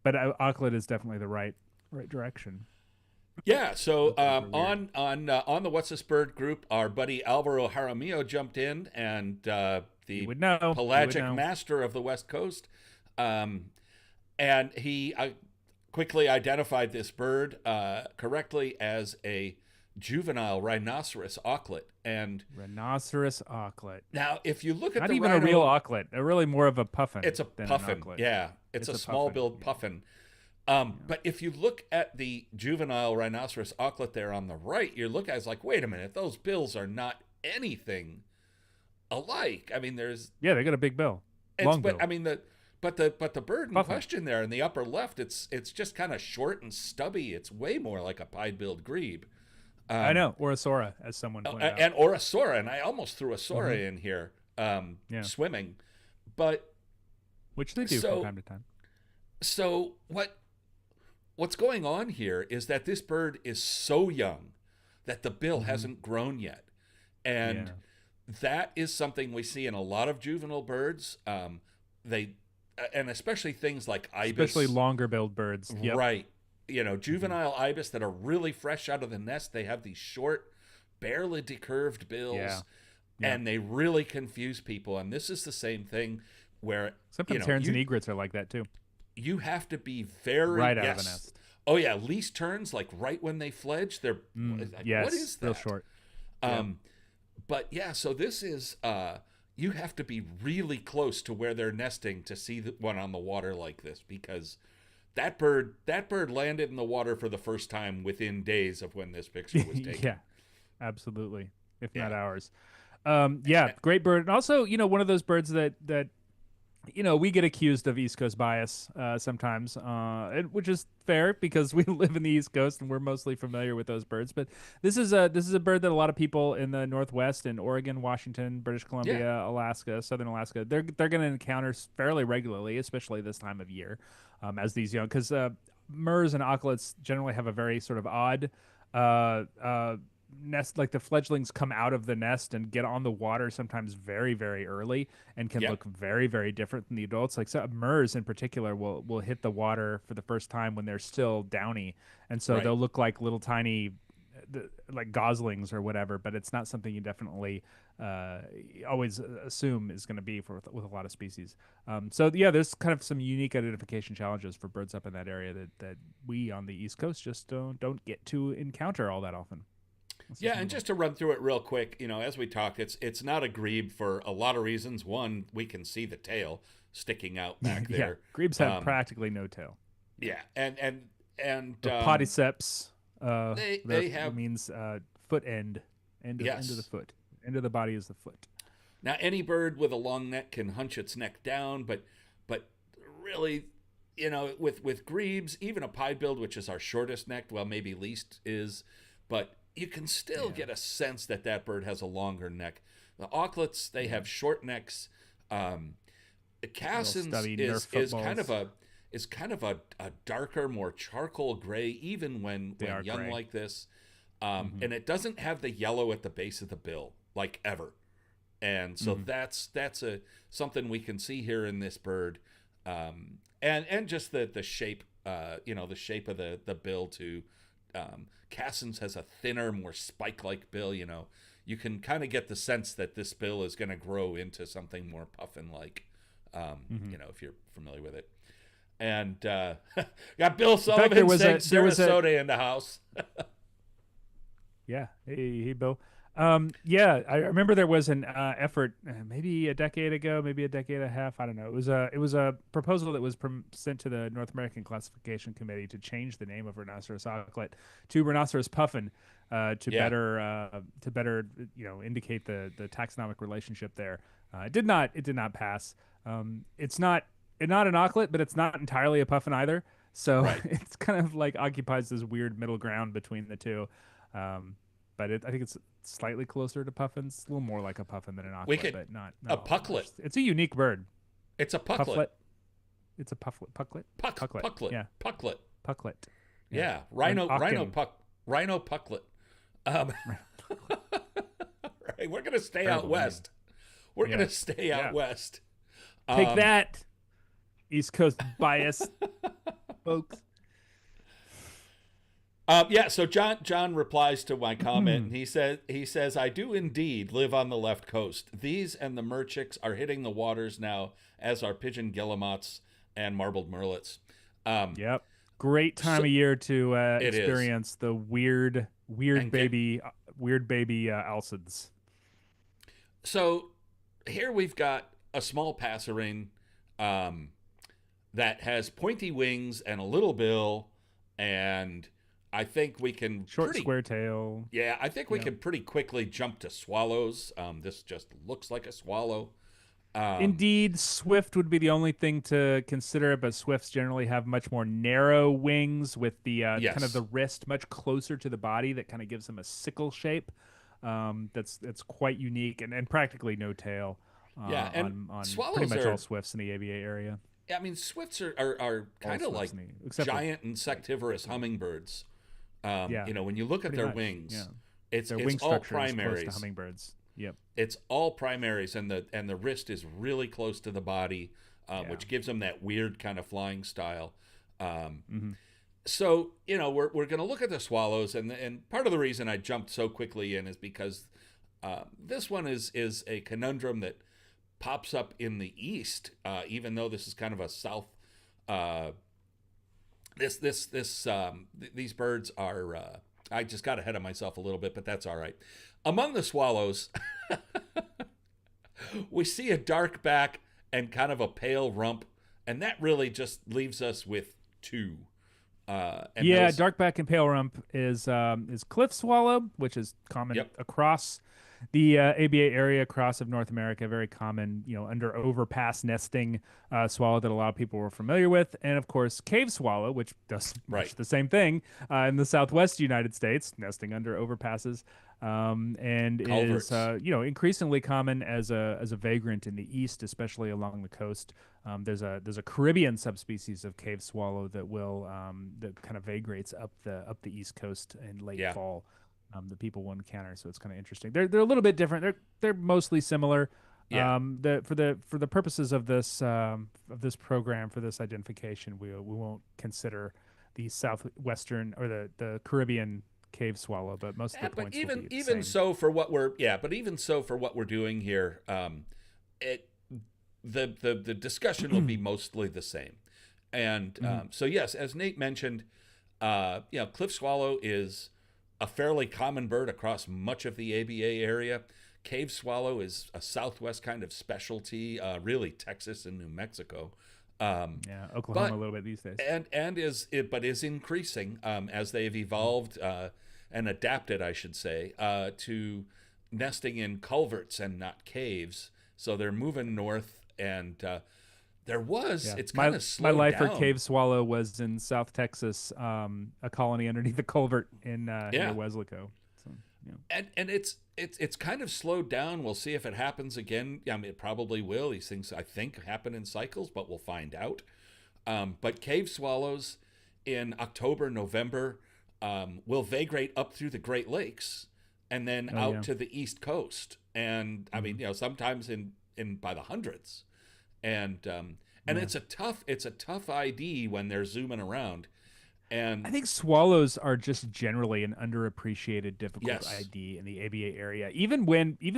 Speaker 2: But auklet is definitely the right direction.
Speaker 1: Yeah, so on the What's This Bird group, our buddy Alvaro Jaramillo jumped in, and the pelagic master of the West Coast, and he quickly identified this bird correctly as a juvenile rhinoceros auklet. And
Speaker 2: rhinoceros auklet.
Speaker 1: Now, if you look at
Speaker 2: not even a real auklet, really more of a puffin.
Speaker 1: It's a puffin. Yeah, it's a small-billed puffin. But if you look at the juvenile rhinoceros auklet there on the right, you look at it's like, wait a minute, those bills are not anything alike. I mean,
Speaker 2: they got a big bill, long bill.
Speaker 1: But I mean the bird in question there in the upper left, it's just kind of short and stubby. It's way more like a pied-billed grebe.
Speaker 2: I know, or a sora, as someone pointed out,
Speaker 1: and or a sora, and I almost threw a sora in here, swimming, but
Speaker 2: which they do from time to time.
Speaker 1: So what's going on here is that this bird is so young that the bill hasn't grown yet. And that is something we see in a lot of juvenile birds. And especially things like ibis.
Speaker 2: Especially longer-billed birds. Yep.
Speaker 1: Right. You know, juvenile ibis that are really fresh out of the nest, they have these short, barely decurved bills. Yeah. And they really confuse people. And this is the same thing where...
Speaker 2: Sometimes terns and egrets are like that, too.
Speaker 1: You have to be very
Speaker 2: out of the nest.
Speaker 1: Oh yeah, least turns, like right when they fledge, they're what is that?
Speaker 2: Real short.
Speaker 1: But yeah, so this is you have to be really close to where they're nesting to see one on the water like this, because that bird landed in the water for the first time within days of when this picture was taken.
Speaker 2: Yeah, absolutely, if not hours. Great bird, and also one of those birds that we get accused of East Coast bias sometimes, which is fair because we live in the East Coast and we're mostly familiar with those birds. But this is a bird that a lot of people in the Northwest, in Oregon, Washington, British Columbia, Alaska, Southern Alaska, they're going to encounter fairly regularly, especially this time of year, as these young, because murres and auklets generally have a very sort of odd nest. Like the fledglings come out of the nest and get on the water sometimes very, very early and can look very, very different than the adults. Like murres in particular will hit the water for the first time when they're still downy, and so they'll look like little tiny like goslings or whatever, but it's not something you definitely always assume is going to be with a lot of species. There's kind of some unique identification challenges for birds up in that area that we on the East Coast just don't get to encounter all that often.
Speaker 1: And just to run through it real quick, as we talked, it's not a grebe for a lot of reasons. One, we can see the tail sticking out back there.
Speaker 2: Grebes have practically no tail.
Speaker 1: Yeah, and
Speaker 2: podiceps. They have means foot end of the foot. End of the body is the foot.
Speaker 1: Now, any bird with a long neck can hunch its neck down, but really, with grebes, even a pied-billed, which is our shortest neck, well, maybe least is, but you can still get a sense that bird has a longer neck. The auklets, they have short necks. Cassin's is kind of a darker, more charcoal gray, even when young gray. Like this. And it doesn't have the yellow at the base of the bill, like ever. And so that's something we can see here in this bird. And just the shape, the shape of the bill too. Cassin's has a thinner, more spike-like bill. you can kind of get the sense that this bill is going to grow into something more puffin-like, if you're familiar with it. And got Bill Sullivan saying Sarasota in the house.
Speaker 2: Yeah. Hey, Bill. Yeah, I remember there was an effort maybe a decade ago, maybe a decade and a half. I don't know. It was a proposal that was sent to the North American Classification Committee to change the name of rhinoceros auklet to rhinoceros puffin to better indicate the taxonomic relationship there. It did not pass. It's not an auklet, but it's not entirely a puffin either. So it's kind of like occupies this weird middle ground between the two. But I think it's slightly closer to puffins. A little more like a puffin than an auklet, but not
Speaker 1: a pucklet.
Speaker 2: It's a unique bird.
Speaker 1: It's a pucklet.
Speaker 2: It's a pufflet. Pucklet.
Speaker 1: Pucklet.
Speaker 2: Yeah.
Speaker 1: Pucklet.
Speaker 2: Pucklet.
Speaker 1: Yeah. Rhino pucklet. Right. We're gonna stay out west. We're gonna stay out west.
Speaker 2: Take that, East Coast bias, folks.
Speaker 1: So John replies to my comment, and he says, I do indeed live on the left coast. These and the merchicks are hitting the waters now, as are pigeon guillemots and marbled murrelets.
Speaker 2: Yep. Great time of year to experience the weird baby alcids.
Speaker 1: So here we've got a small passerine that has pointy wings and a little bill, and I think we can
Speaker 2: square tail.
Speaker 1: Yeah, I think we can pretty quickly jump to swallows. This just looks like a swallow.
Speaker 2: Indeed, swift would be the only thing to consider, but swifts generally have much more narrow wings with the kind of the wrist much closer to the body that kind of gives them a sickle shape. That's quite unique and practically no tail.
Speaker 1: And
Speaker 2: on
Speaker 1: swallows
Speaker 2: pretty much all swifts in the ABA area.
Speaker 1: Yeah, I mean, swifts are kind of like giant insectivorous hummingbirds. When you look at their wings, it's all primaries.
Speaker 2: Close to hummingbirds. Yep.
Speaker 1: It's all primaries, and the wrist is really close to the body, which gives them that weird kind of flying style. So we're going to look at the swallows, and part of the reason I jumped so quickly in is because this one is a conundrum that pops up in the east, even though this is kind of a south. These birds are. I just got ahead of myself a little bit, but that's all right. Among the swallows, we see a dark back and kind of a pale rump, and that really just leaves us with two.
Speaker 2: Dark back and pale rump is cliff swallow, which is common across the ABA area, across of North America, very common, under overpass nesting swallow that a lot of people were familiar with. And of course, cave swallow, which does much the same thing in the Southwest United States, nesting under overpasses, and
Speaker 1: culverts.
Speaker 2: Is increasingly common as a vagrant in the east, especially along the coast. There's a Caribbean subspecies of cave swallow that that kind of vagrates up the east coast in late fall. That people will encounter, so it's kind of interesting. They're a little bit different. They're mostly similar. For the purposes of this program, for this identification, we won't consider the southwestern or the Caribbean cave swallow, but most of the points will be the same.
Speaker 1: So for what we're doing here, the discussion will be mostly the same. And so yes, as Nate mentioned, cliff swallow is a fairly common bird across much of the ABA area. Cave swallow is a Southwest kind of specialty, really Texas and New Mexico.
Speaker 2: Oklahoma a little bit these days.
Speaker 1: And is increasing as they've evolved and adapted, I should say, to nesting in culverts and not caves. So they're moving north, and it's kind of slowed down.
Speaker 2: My lifer cave swallow was in South Texas, a colony underneath a culvert in near Weslaco. So,
Speaker 1: and it's kind of slowed down. We'll see if it happens again. I mean, it probably will. These things, I think, happen in cycles, but we'll find out. But cave swallows in October, November will vagrate up through the Great Lakes and then out to the East Coast. And I mean, sometimes in by the hundreds. And it's a tough ID when they're zooming around. And
Speaker 2: I think swallows are just generally an underappreciated, difficult
Speaker 1: yes,
Speaker 2: ID in the ABA area. Even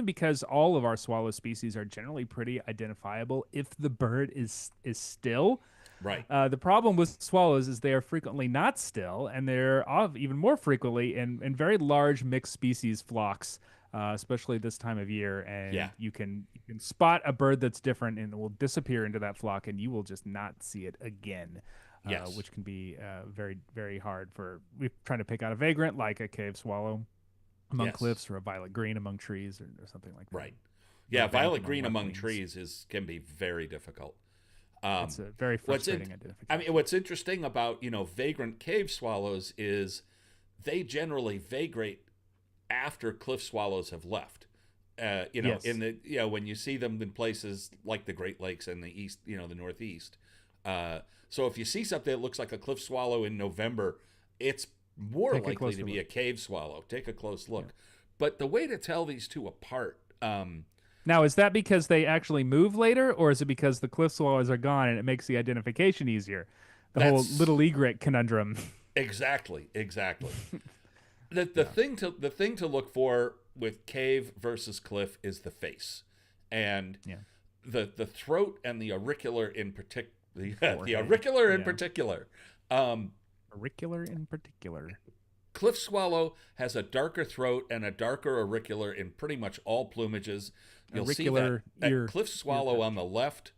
Speaker 2: because all of our swallow species are generally pretty identifiable if the bird is still.
Speaker 1: right.
Speaker 2: The problem with swallows is they are frequently not still, and they're even more frequently in very large mixed species flocks, especially this time of year.
Speaker 1: Yeah.
Speaker 2: And you can spot a bird that's different, and it will disappear into that flock, and you will just not see it again,
Speaker 1: Yes.
Speaker 2: which can be very very hard for we trying to pick out a vagrant like a cave swallow among
Speaker 1: Yes.
Speaker 2: cliffs or a violet green among trees or something like that.
Speaker 1: Right. Yeah,
Speaker 2: Burbank
Speaker 1: violet
Speaker 2: among
Speaker 1: green among
Speaker 2: leaflings.
Speaker 1: trees is can be very difficult.
Speaker 2: It's a very
Speaker 1: What's
Speaker 2: frustrating
Speaker 1: I mean,
Speaker 2: identification.
Speaker 1: what's interesting about vagrant cave swallows is they generally vagrate after cliff swallows have left. In
Speaker 2: Yes.
Speaker 1: the when you see them in places like the Great Lakes and the east, the Northeast. So if you see something that looks like a cliff swallow in November, it's more
Speaker 2: Take a
Speaker 1: likely to
Speaker 2: closer
Speaker 1: be
Speaker 2: look.
Speaker 1: a cave swallow. Take a close look. But the way to tell these two apart,
Speaker 2: Now, is that because they actually move later, or is it because the cliff swallows are gone and it makes the identification easier? The whole
Speaker 1: that's
Speaker 2: little egret conundrum.
Speaker 1: exactly. The
Speaker 2: Yeah.
Speaker 1: thing to look for with cave versus cliff is the face, and
Speaker 2: Yeah.
Speaker 1: the throat and the auricular in particular. The
Speaker 2: Forehead.
Speaker 1: auricular in
Speaker 2: Yeah.
Speaker 1: particular. Um,
Speaker 2: Auricular in particular.
Speaker 1: Cliff swallow has a darker throat and a darker auricular in pretty much all plumages. You'll see
Speaker 2: Auricular
Speaker 1: that
Speaker 2: ear.
Speaker 1: cliff swallow on the left,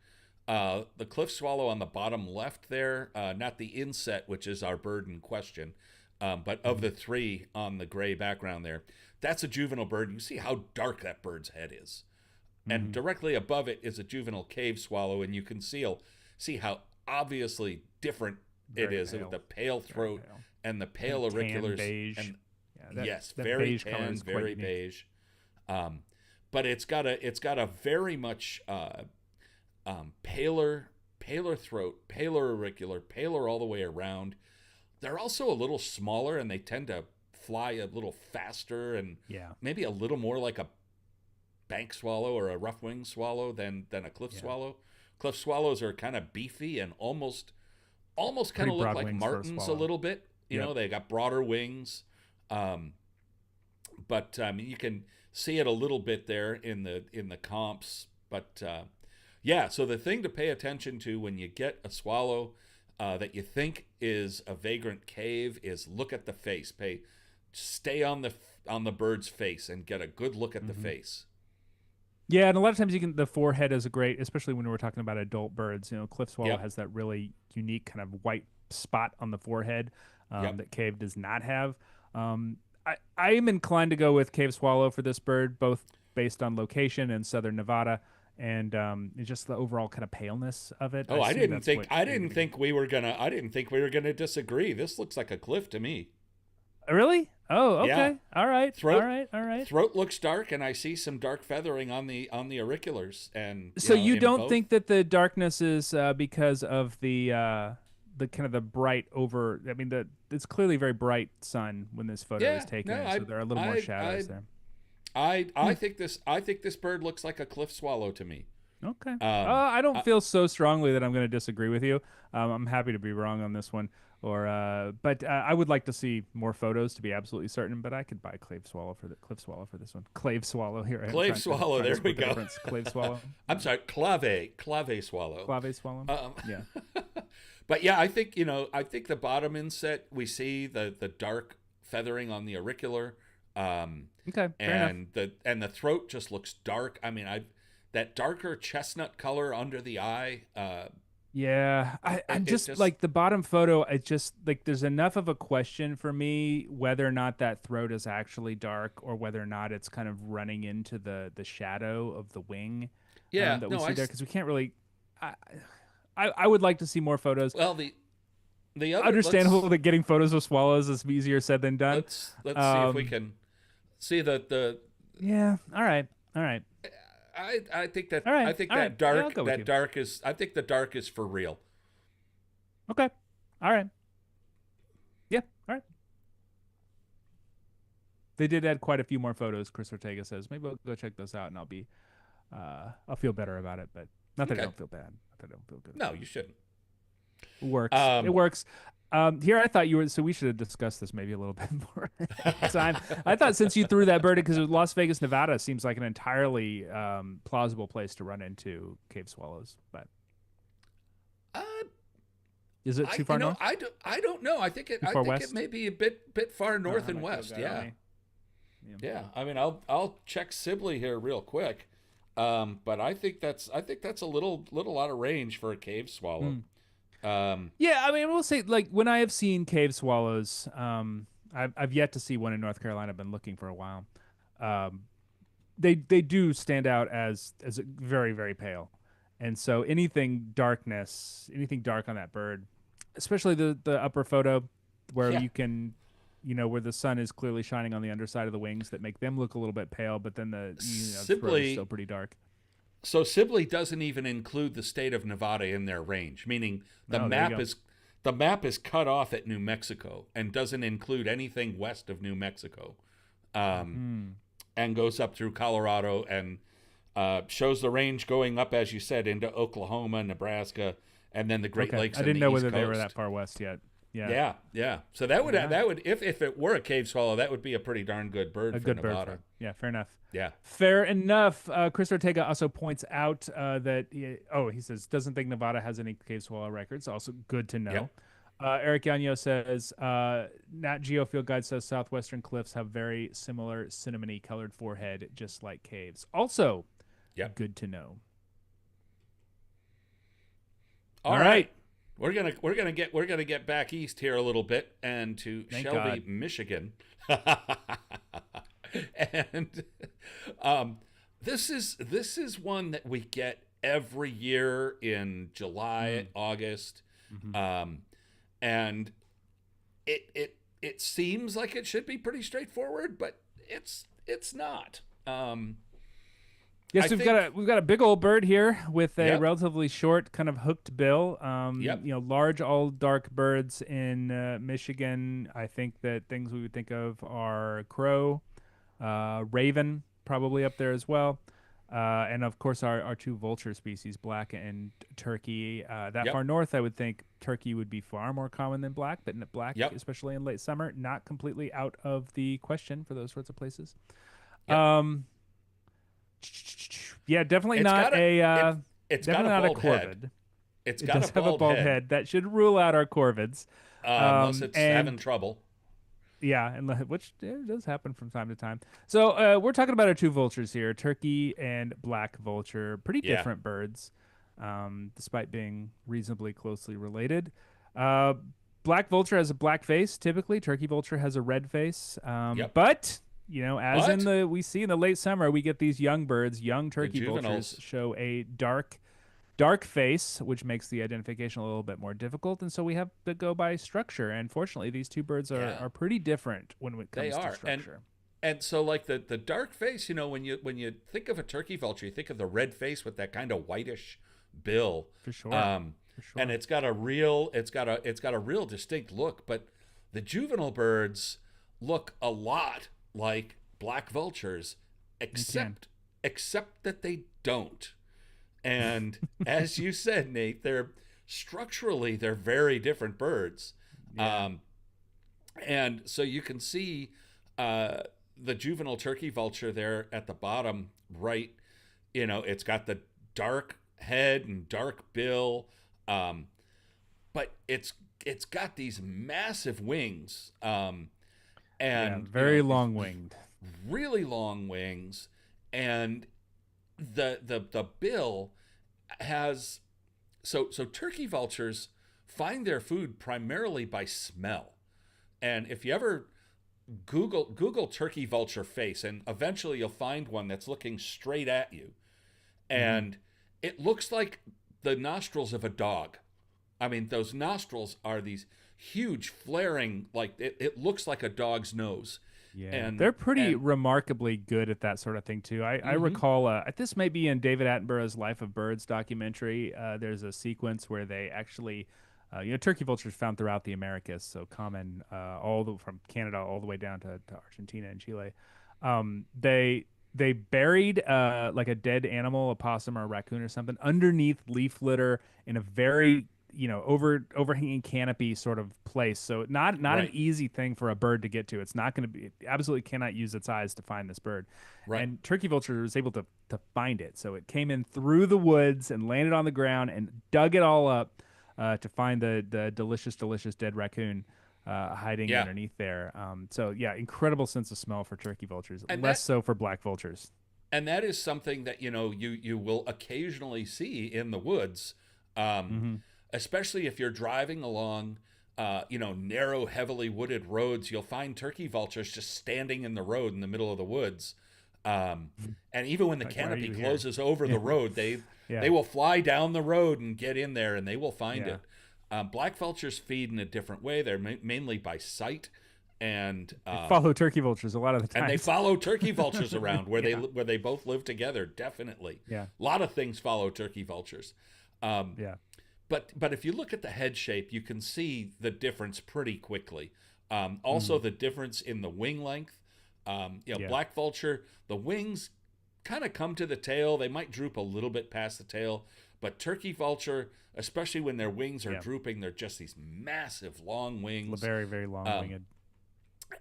Speaker 1: the cliff swallow on the bottom left there, not the inset, which is our bird in question, but of the three on the gray background there, that's a juvenile bird. You see how dark that bird's head is. And directly above it is a juvenile cave swallow, and you can see how obviously different it
Speaker 2: Very
Speaker 1: is with
Speaker 2: pale.
Speaker 1: the pale throat
Speaker 2: pale.
Speaker 1: and the pale
Speaker 2: Tan
Speaker 1: auriculars.
Speaker 2: beige.
Speaker 1: And
Speaker 2: Yeah, that,
Speaker 1: yes,
Speaker 2: that
Speaker 1: very
Speaker 2: beige color
Speaker 1: tan,
Speaker 2: is quite
Speaker 1: very
Speaker 2: unique.
Speaker 1: beige. But it's got a very much paler throat, paler auricular, paler all the way around. They're also a little smaller, and they tend to fly a little faster and
Speaker 2: Yeah.
Speaker 1: maybe a little more like a bank swallow or a rough-winged swallow than a cliff
Speaker 2: Yeah.
Speaker 1: swallow. Cliff swallows are kind of beefy and almost kind
Speaker 2: Pretty
Speaker 1: of look
Speaker 2: broad
Speaker 1: like
Speaker 2: wings for a
Speaker 1: martins a
Speaker 2: swallow.
Speaker 1: little bit.
Speaker 2: Yep.
Speaker 1: They got broader wings. But you can see it a little bit there in the comps. But yeah, so the thing to pay attention to when you get a swallow that you think is a vagrant cave is look at the face. Stay on the bird's face and get a good look at the face.
Speaker 2: Yeah, and a lot of times the forehead is a great, especially when we're talking about adult birds. Cliff swallow
Speaker 1: Yep.
Speaker 2: has that really unique kind of white spot on the forehead
Speaker 1: Yep.
Speaker 2: that cave does not have. I am inclined to go with cave swallow for this bird, both based on location in southern Nevada and just the overall kind of paleness of it.
Speaker 1: Oh, I
Speaker 2: assume
Speaker 1: didn't
Speaker 2: that's
Speaker 1: think
Speaker 2: what
Speaker 1: I
Speaker 2: you're
Speaker 1: didn't
Speaker 2: gonna
Speaker 1: think we were gonna I didn't think we were gonna disagree. This looks like a cliff to me.
Speaker 2: Really? Oh,
Speaker 1: Yeah.
Speaker 2: okay. All right.
Speaker 1: Throat
Speaker 2: All right. All right.
Speaker 1: throat looks dark, and I see some dark feathering on the auriculars, and
Speaker 2: So you
Speaker 1: in
Speaker 2: don't
Speaker 1: both.
Speaker 2: think that the darkness is because of the kind of the bright over? I mean, it's clearly very bright sun when this photo is
Speaker 1: Yeah,
Speaker 2: taken,
Speaker 1: no,
Speaker 2: in, so there are a little more shadows there.
Speaker 1: I think this bird looks like a cliff swallow to me.
Speaker 2: Okay. I don't
Speaker 1: Uh,
Speaker 2: feel so strongly that I'm going to disagree with you. I'm happy to be wrong on this one. But I would like to see more photos to be absolutely certain. But I could buy cliff swallow for this one. Clave swallow here.
Speaker 1: Clave swallow.
Speaker 2: Trying to
Speaker 1: There we
Speaker 2: split the
Speaker 1: go.
Speaker 2: difference. Clave swallow.
Speaker 1: I'm sorry, clave swallow.
Speaker 2: Clave swallow. Yeah.
Speaker 1: But yeah, I think the bottom inset we see the dark feathering on the auricular,
Speaker 2: Okay. Fair enough.
Speaker 1: and the throat just looks dark. I mean, that darker chestnut color under the eye.
Speaker 2: Yeah, I'm
Speaker 1: it
Speaker 2: just
Speaker 1: just-
Speaker 2: like the bottom photo. It's just like there's enough of a question for me whether or not that throat is actually dark or whether or not it's kind of running into the shadow of the wing.
Speaker 1: Yeah,
Speaker 2: that we
Speaker 1: no,
Speaker 2: see there because we can't really. I would like to see more photos.
Speaker 1: well the other
Speaker 2: Understandable that getting photos of swallows is easier said than done.
Speaker 1: Let's see if we can see the
Speaker 2: Yeah. All right. All right.
Speaker 1: I think that
Speaker 2: All right,
Speaker 1: I think
Speaker 2: all
Speaker 1: that
Speaker 2: right. Yeah, I'll
Speaker 1: dark
Speaker 2: go with you.
Speaker 1: I think the dark is for real.
Speaker 2: Okay. All right. Yeah. All right. They did add quite a few more photos. Chris Ortega says maybe I'll go check those out and I'll feel better about it. But not that I
Speaker 1: Okay.
Speaker 2: don't feel bad. Not that I don't feel good.
Speaker 1: No, you shouldn't.
Speaker 2: It works.
Speaker 1: Um,
Speaker 2: It works. Here I thought you were, so we should have discussed this maybe a little bit more time. I thought since you threw that bird because Las Vegas, Nevada seems like an entirely plausible place to run into cave swallows, but
Speaker 1: Uh,
Speaker 2: is it too far north?
Speaker 1: I don't know.
Speaker 2: Too
Speaker 1: I
Speaker 2: far
Speaker 1: think
Speaker 2: west?
Speaker 1: it may be a bit far north
Speaker 2: That
Speaker 1: and
Speaker 2: might be a
Speaker 1: west.
Speaker 2: guy on
Speaker 1: Yeah.
Speaker 2: me.
Speaker 1: Yeah. I mean, I'll check Sibley here real quick. But I think that's a little out of range for a cave swallow.
Speaker 2: Yeah, I mean, we'll say like when I have seen cave swallows, I've yet to see one in North Carolina. I've been looking for a while. Um, they do stand out as very very pale, and so anything dark on that bird, especially the upper photo where
Speaker 1: Yeah.
Speaker 2: you can, where the sun is clearly shining on the underside of the wings that make them look a little bit pale, but then the throat is still pretty dark.
Speaker 1: So Sibley doesn't even include the state of Nevada in their range, meaning the map is cut off at New Mexico and doesn't include anything west of New Mexico, and goes up through Colorado and shows the range going up, as you said, into Oklahoma, Nebraska, and then the Great Lakes.
Speaker 2: I didn't know whether they were
Speaker 1: Coast.
Speaker 2: that far west yet.
Speaker 1: Yeah. So that would if it were a cave swallow, that would be a pretty darn good bird for Nevada.
Speaker 2: Bird. Yeah, fair enough.
Speaker 1: Yeah.
Speaker 2: Fair enough. Chris Ortega also points out that he says doesn't think Nevada has any cave swallow records. Also good to know.
Speaker 1: Yep.
Speaker 2: Eric Yanyo says Nat Geo Field Guide says southwestern cliffs have very similar cinnamony colored forehead, just like caves. Also, good to know.
Speaker 1: All right. We're gonna get back east here a little bit and to
Speaker 2: Thank
Speaker 1: Shelby,
Speaker 2: God.
Speaker 1: Michigan. And this is one that we get every year in July, August. And it seems like it should be pretty straightforward, but it's not.
Speaker 2: Yes, we've got a big old bird here with a
Speaker 1: Yep.
Speaker 2: relatively short, kind of hooked bill.
Speaker 1: Yep.
Speaker 2: Large, all dark birds in Michigan. I think that things we would think of are crow, raven, probably up there as well, and of course our two vulture species, black and turkey. That
Speaker 1: Yep.
Speaker 2: far north, I would think turkey would be far more common than black, but black,
Speaker 1: Yep.
Speaker 2: especially in late summer, not completely out of the question for those sorts of places.
Speaker 1: Yep.
Speaker 2: Yeah, definitely
Speaker 1: It's
Speaker 2: not
Speaker 1: got a-
Speaker 2: a.
Speaker 1: It's
Speaker 2: Definitely
Speaker 1: got a
Speaker 2: not a
Speaker 1: bald
Speaker 2: corvid.
Speaker 1: head. It's
Speaker 2: It
Speaker 1: got
Speaker 2: does
Speaker 1: a
Speaker 2: have a bald head. That should rule out our corvids.
Speaker 1: Unless it's
Speaker 2: and-
Speaker 1: having trouble.
Speaker 2: Yeah, and which does happen from time to time. So we're talking about our two vultures here, turkey and black vulture. Pretty
Speaker 1: Yeah.
Speaker 2: different birds, despite being reasonably closely related. Black vulture has a black face. Typically, turkey vulture has a red face.
Speaker 1: Yep.
Speaker 2: But as
Speaker 1: But-
Speaker 2: we see in the late summer, we get these young birds, young turkey vultures
Speaker 1: juveniles.
Speaker 2: show a dark face, which makes the identification a little bit more difficult, and so we have to go by structure. And fortunately, these two birds are pretty different when it comes to structure.
Speaker 1: And so, like the dark face, when you think of a turkey vulture, you think of the red face with that kind of whitish bill.
Speaker 2: For sure.
Speaker 1: And it's got a real distinct look. But the juvenile birds look a lot like black vultures, except that they don't. And as you said, Nate, they're very different birds.
Speaker 2: Yeah.
Speaker 1: And so you can see the juvenile turkey vulture there at the bottom right. It's got the dark head and dark bill, but it's got these massive wings, and
Speaker 2: very long winged,
Speaker 1: really long wings, and the bill has so turkey vultures find their food primarily by smell. And if you ever Google turkey vulture face, and eventually you'll find one that's looking straight at you, and it looks like the nostrils of a dog. I mean, those nostrils are these huge flaring, like it looks like a dog's nose.
Speaker 2: Yeah,
Speaker 1: and
Speaker 2: they're pretty remarkably good at that sort of thing too. I recall this may be in David Attenborough's Life of Birds documentary. There's a sequence where they actually, turkey vultures found throughout the Americas, so common from Canada all the way down to Argentina and Chile. They buried like a dead animal, a possum or a raccoon or something, underneath leaf litter in a very overhanging canopy sort of place. So not an
Speaker 1: Right.
Speaker 2: easy thing for a bird to get to. It's not going to be, it absolutely cannot use its eyes to find this bird.
Speaker 1: Right.
Speaker 2: And turkey vulture was able to find it. So it came in through the woods and landed on the ground and dug it all up to find the delicious dead raccoon hiding
Speaker 1: Yeah.
Speaker 2: underneath there. So yeah, incredible sense of smell for turkey vultures.
Speaker 1: And
Speaker 2: Less so for black vultures.
Speaker 1: that is something that you will occasionally see in the woods,
Speaker 2: Hmm.
Speaker 1: especially if you're driving along narrow, heavily wooded roads. You'll find turkey vultures just standing in the road in the middle of the woods. And even when the
Speaker 2: Like, why are
Speaker 1: canopy
Speaker 2: you here?
Speaker 1: closes over the road,
Speaker 2: Yeah.
Speaker 1: they will fly down the road and get in there, and they will find
Speaker 2: Yeah.
Speaker 1: it. Black vultures feed in a different way. They're mainly by sight, and
Speaker 2: Follow turkey vultures a lot of the
Speaker 1: and they
Speaker 2: times.
Speaker 1: follow turkey vultures around where
Speaker 2: Yeah.
Speaker 1: they both live together. Definitely,
Speaker 2: Yeah.
Speaker 1: a lot of things follow turkey vultures.
Speaker 2: Yeah.
Speaker 1: But if you look at the head shape, you can see the difference pretty quickly. Also, the difference in the wing length.
Speaker 2: Yeah.
Speaker 1: Black vulture, the wings kind of come to the tail. They might droop a little bit past the tail, but turkey vulture, especially when their wings are
Speaker 2: Yeah.
Speaker 1: drooping, they're just these massive long wings.
Speaker 2: Very, very long winged.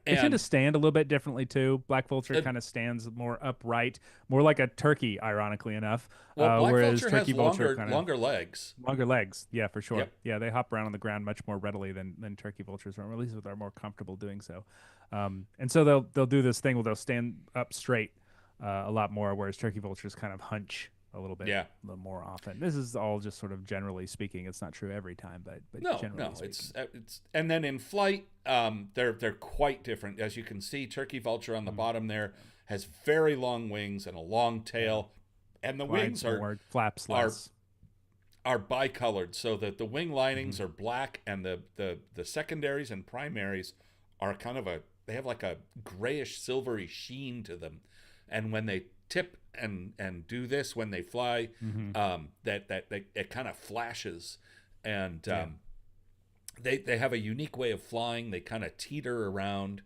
Speaker 2: They tend
Speaker 1: And
Speaker 2: to stand a little bit differently too. Black vulture
Speaker 1: uh,
Speaker 2: kind of stands more upright, more like a turkey, ironically enough.
Speaker 1: black
Speaker 2: Whereas
Speaker 1: vulture
Speaker 2: turkey
Speaker 1: has
Speaker 2: vulture kind of
Speaker 1: longer legs.
Speaker 2: longer legs. Yeah, for sure.
Speaker 1: Yep.
Speaker 2: Yeah, they hop around on the ground much more readily than turkey vultures, or at least they're more comfortable doing so. And so they'll do this thing where they'll stand up straight a lot more, whereas turkey vultures kind of hunch a little bit
Speaker 1: Yeah.
Speaker 2: a little more often. This is all just sort of generally speaking. It's not true every time, but
Speaker 1: No,
Speaker 2: generally
Speaker 1: no,
Speaker 2: speaking.
Speaker 1: it's and then in flight, they're quite different. As you can see, turkey vulture on the bottom there has very long wings and a long tail, and the wings
Speaker 2: Glides more, flaps less.
Speaker 1: are bicolored, so that the wing linings are black, and the secondaries and primaries are kind of they have like a grayish silvery sheen to them, and when they tip and do this when they fly, it kind of flashes, and they have a unique way of flying. They kind of teeter around.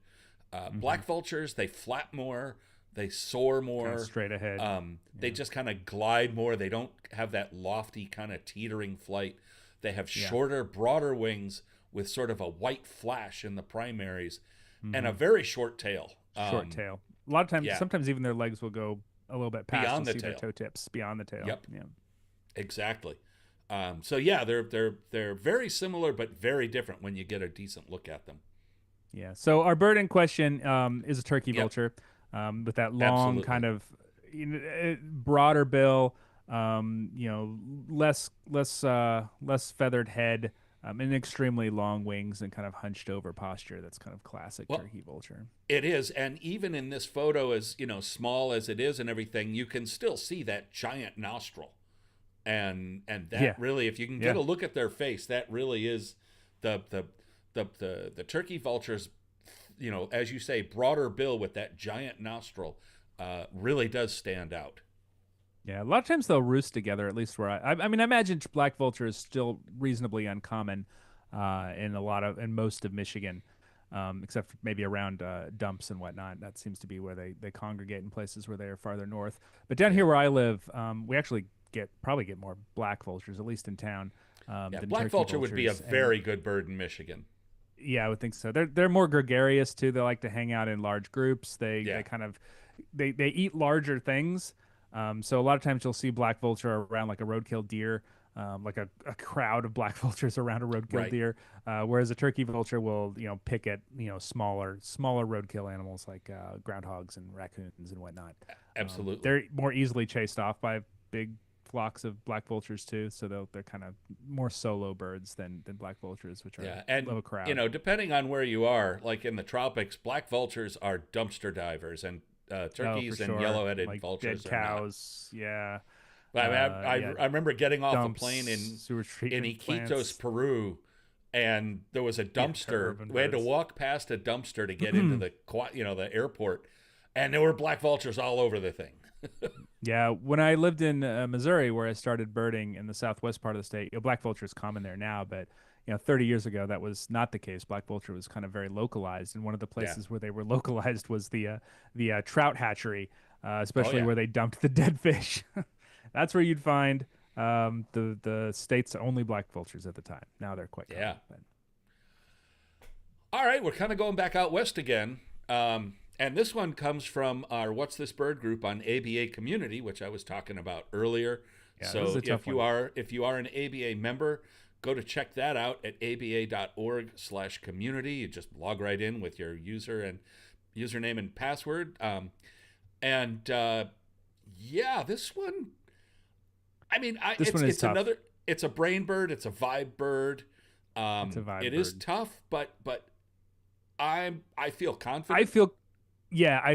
Speaker 1: Black vultures, they flap more, they soar more,
Speaker 2: Kinda straight ahead.
Speaker 1: They just kind of glide more. They don't have that lofty kind of teetering flight. They have shorter, broader wings with sort of a white flash in the primaries, and a very short tail.
Speaker 2: Short tail. A lot of times,
Speaker 1: yeah.
Speaker 2: sometimes even their legs will go a little bit past
Speaker 1: Beyond
Speaker 2: to
Speaker 1: the
Speaker 2: see their
Speaker 1: tail.
Speaker 2: toe tips beyond the tail.
Speaker 1: Yep.
Speaker 2: Yeah.
Speaker 1: Exactly. So yeah, they're very similar but very different when you get a decent look at them.
Speaker 2: Yeah. So our bird in question is a turkey
Speaker 1: Yep.
Speaker 2: vulture with that long
Speaker 1: Absolutely.
Speaker 2: kind of broader bill, less feathered head, and extremely long wings and kind of hunched over posture. That's kind of classic
Speaker 1: Well,
Speaker 2: turkey vulture.
Speaker 1: It is, and even in this photo, as small as it is and everything, you can still see that giant nostril, and that
Speaker 2: Yeah.
Speaker 1: really, if you can
Speaker 2: Yeah.
Speaker 1: get a look at their face, that really is the turkey vulture's, as you say, broader bill with that giant nostril, really does stand out.
Speaker 2: Yeah, a lot of times they'll roost together. At least where I mean, I imagine black vulture is still reasonably uncommon in most of Michigan, except for maybe around dumps and whatnot. That seems to be where they congregate in places where they are farther north. But down here where I live, we actually probably get more black vultures, at least in town. Than
Speaker 1: Black
Speaker 2: turkey
Speaker 1: vulture would be a
Speaker 2: vultures. And
Speaker 1: very good bird in Michigan.
Speaker 2: yeah, I would think so. They're more gregarious too. They like to hang out in large groups.
Speaker 1: Yeah.
Speaker 2: They kind of they eat larger things. So a lot of times you'll see black vulture around like a roadkill deer, like a crowd of black vultures around a roadkill
Speaker 1: Right.
Speaker 2: deer. Whereas a turkey vulture will pick at smaller roadkill animals like groundhogs and raccoons and whatnot.
Speaker 1: Absolutely.
Speaker 2: They're more easily chased off by big flocks of black vultures too. So they're kind of more solo birds than black vultures, which are
Speaker 1: Yeah, and
Speaker 2: low crowd.
Speaker 1: depending on where you are, like in the tropics, black vultures are dumpster divers, and turkeys
Speaker 2: for
Speaker 1: and
Speaker 2: sure.
Speaker 1: yellow-headed
Speaker 2: Like
Speaker 1: vultures
Speaker 2: dead
Speaker 1: are not.
Speaker 2: cows. Yeah.
Speaker 1: I, mean,
Speaker 2: Yeah,
Speaker 1: I remember getting off a
Speaker 2: dumps,
Speaker 1: plane
Speaker 2: sewer
Speaker 1: in
Speaker 2: treatment
Speaker 1: Iquitos,
Speaker 2: plants.
Speaker 1: Peru, and there was a dumpster.
Speaker 2: urban
Speaker 1: We had to
Speaker 2: birds.
Speaker 1: walk past a dumpster to get into the airport, and there were black vultures all over the thing.
Speaker 2: Yeah, when I lived in Missouri, where I started birding in the southwest part of the state, black vulture is common there now, but 30 years ago that was not the case. Black vulture was kind of very localized, and one of the places where they were localized was the trout hatchery, especially
Speaker 1: yeah.
Speaker 2: where they dumped the dead fish. That's where you'd find the state's only black vultures at the time. Now they're quite common.
Speaker 1: Yeah.
Speaker 2: But.
Speaker 1: All right, we're kind of going back out west again. And this one comes from our What's This Bird group on ABA Community, which I was talking about earlier.
Speaker 2: Yeah,
Speaker 1: So if you are an ABA member, go to check that out at aba.org/community. You just log right in with your username and password. Yeah, this one. I mean, it's
Speaker 2: tough.
Speaker 1: It's a brain bird. It's a vibe bird.
Speaker 2: It's a vibe
Speaker 1: It
Speaker 2: bird.
Speaker 1: is tough, but I feel confident.
Speaker 2: I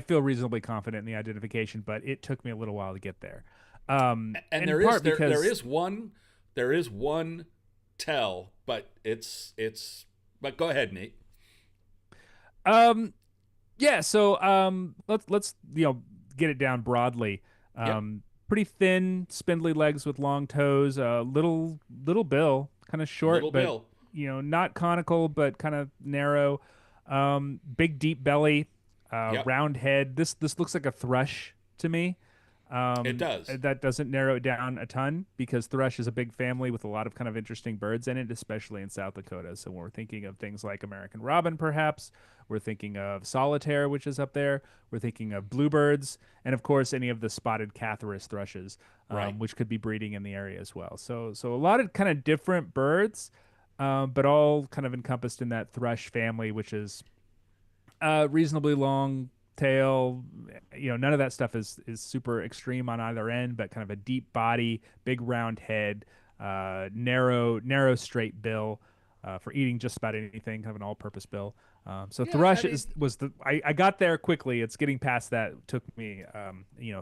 Speaker 2: feel reasonably confident in the identification, but it took me a little while to get there.
Speaker 1: And there is one tell, but but go ahead, Nate.
Speaker 2: Yeah, so let's get it down broadly.
Speaker 1: Yep.
Speaker 2: Pretty thin, spindly legs with long toes, little bill, kind of short,
Speaker 1: Little
Speaker 2: but
Speaker 1: bill.
Speaker 2: Not conical, but kind of narrow. Big deep belly,
Speaker 1: Yep.
Speaker 2: round head. This looks like a thrush to me.
Speaker 1: It does.
Speaker 2: That doesn't narrow it down a ton because thrush is a big family with a lot of kind of interesting birds in it, especially in South Dakota. So when we're thinking of things like American robin, perhaps, we're thinking of solitaire, which is up there. We're thinking of bluebirds, and of course, any of the spotted Catharus thrushes,
Speaker 1: Right.
Speaker 2: which could be breeding in the area as well. So a lot of kind of different birds, but all kind of encompassed in that thrush family, which is reasonably long tail. None of that stuff is super extreme on either end, but kind of a deep body, big round head, narrow straight bill for eating just about anything, kind of an all-purpose bill. So
Speaker 1: Yeah,
Speaker 2: thrush
Speaker 1: I mean,
Speaker 2: I got there quickly. It's getting past that took me a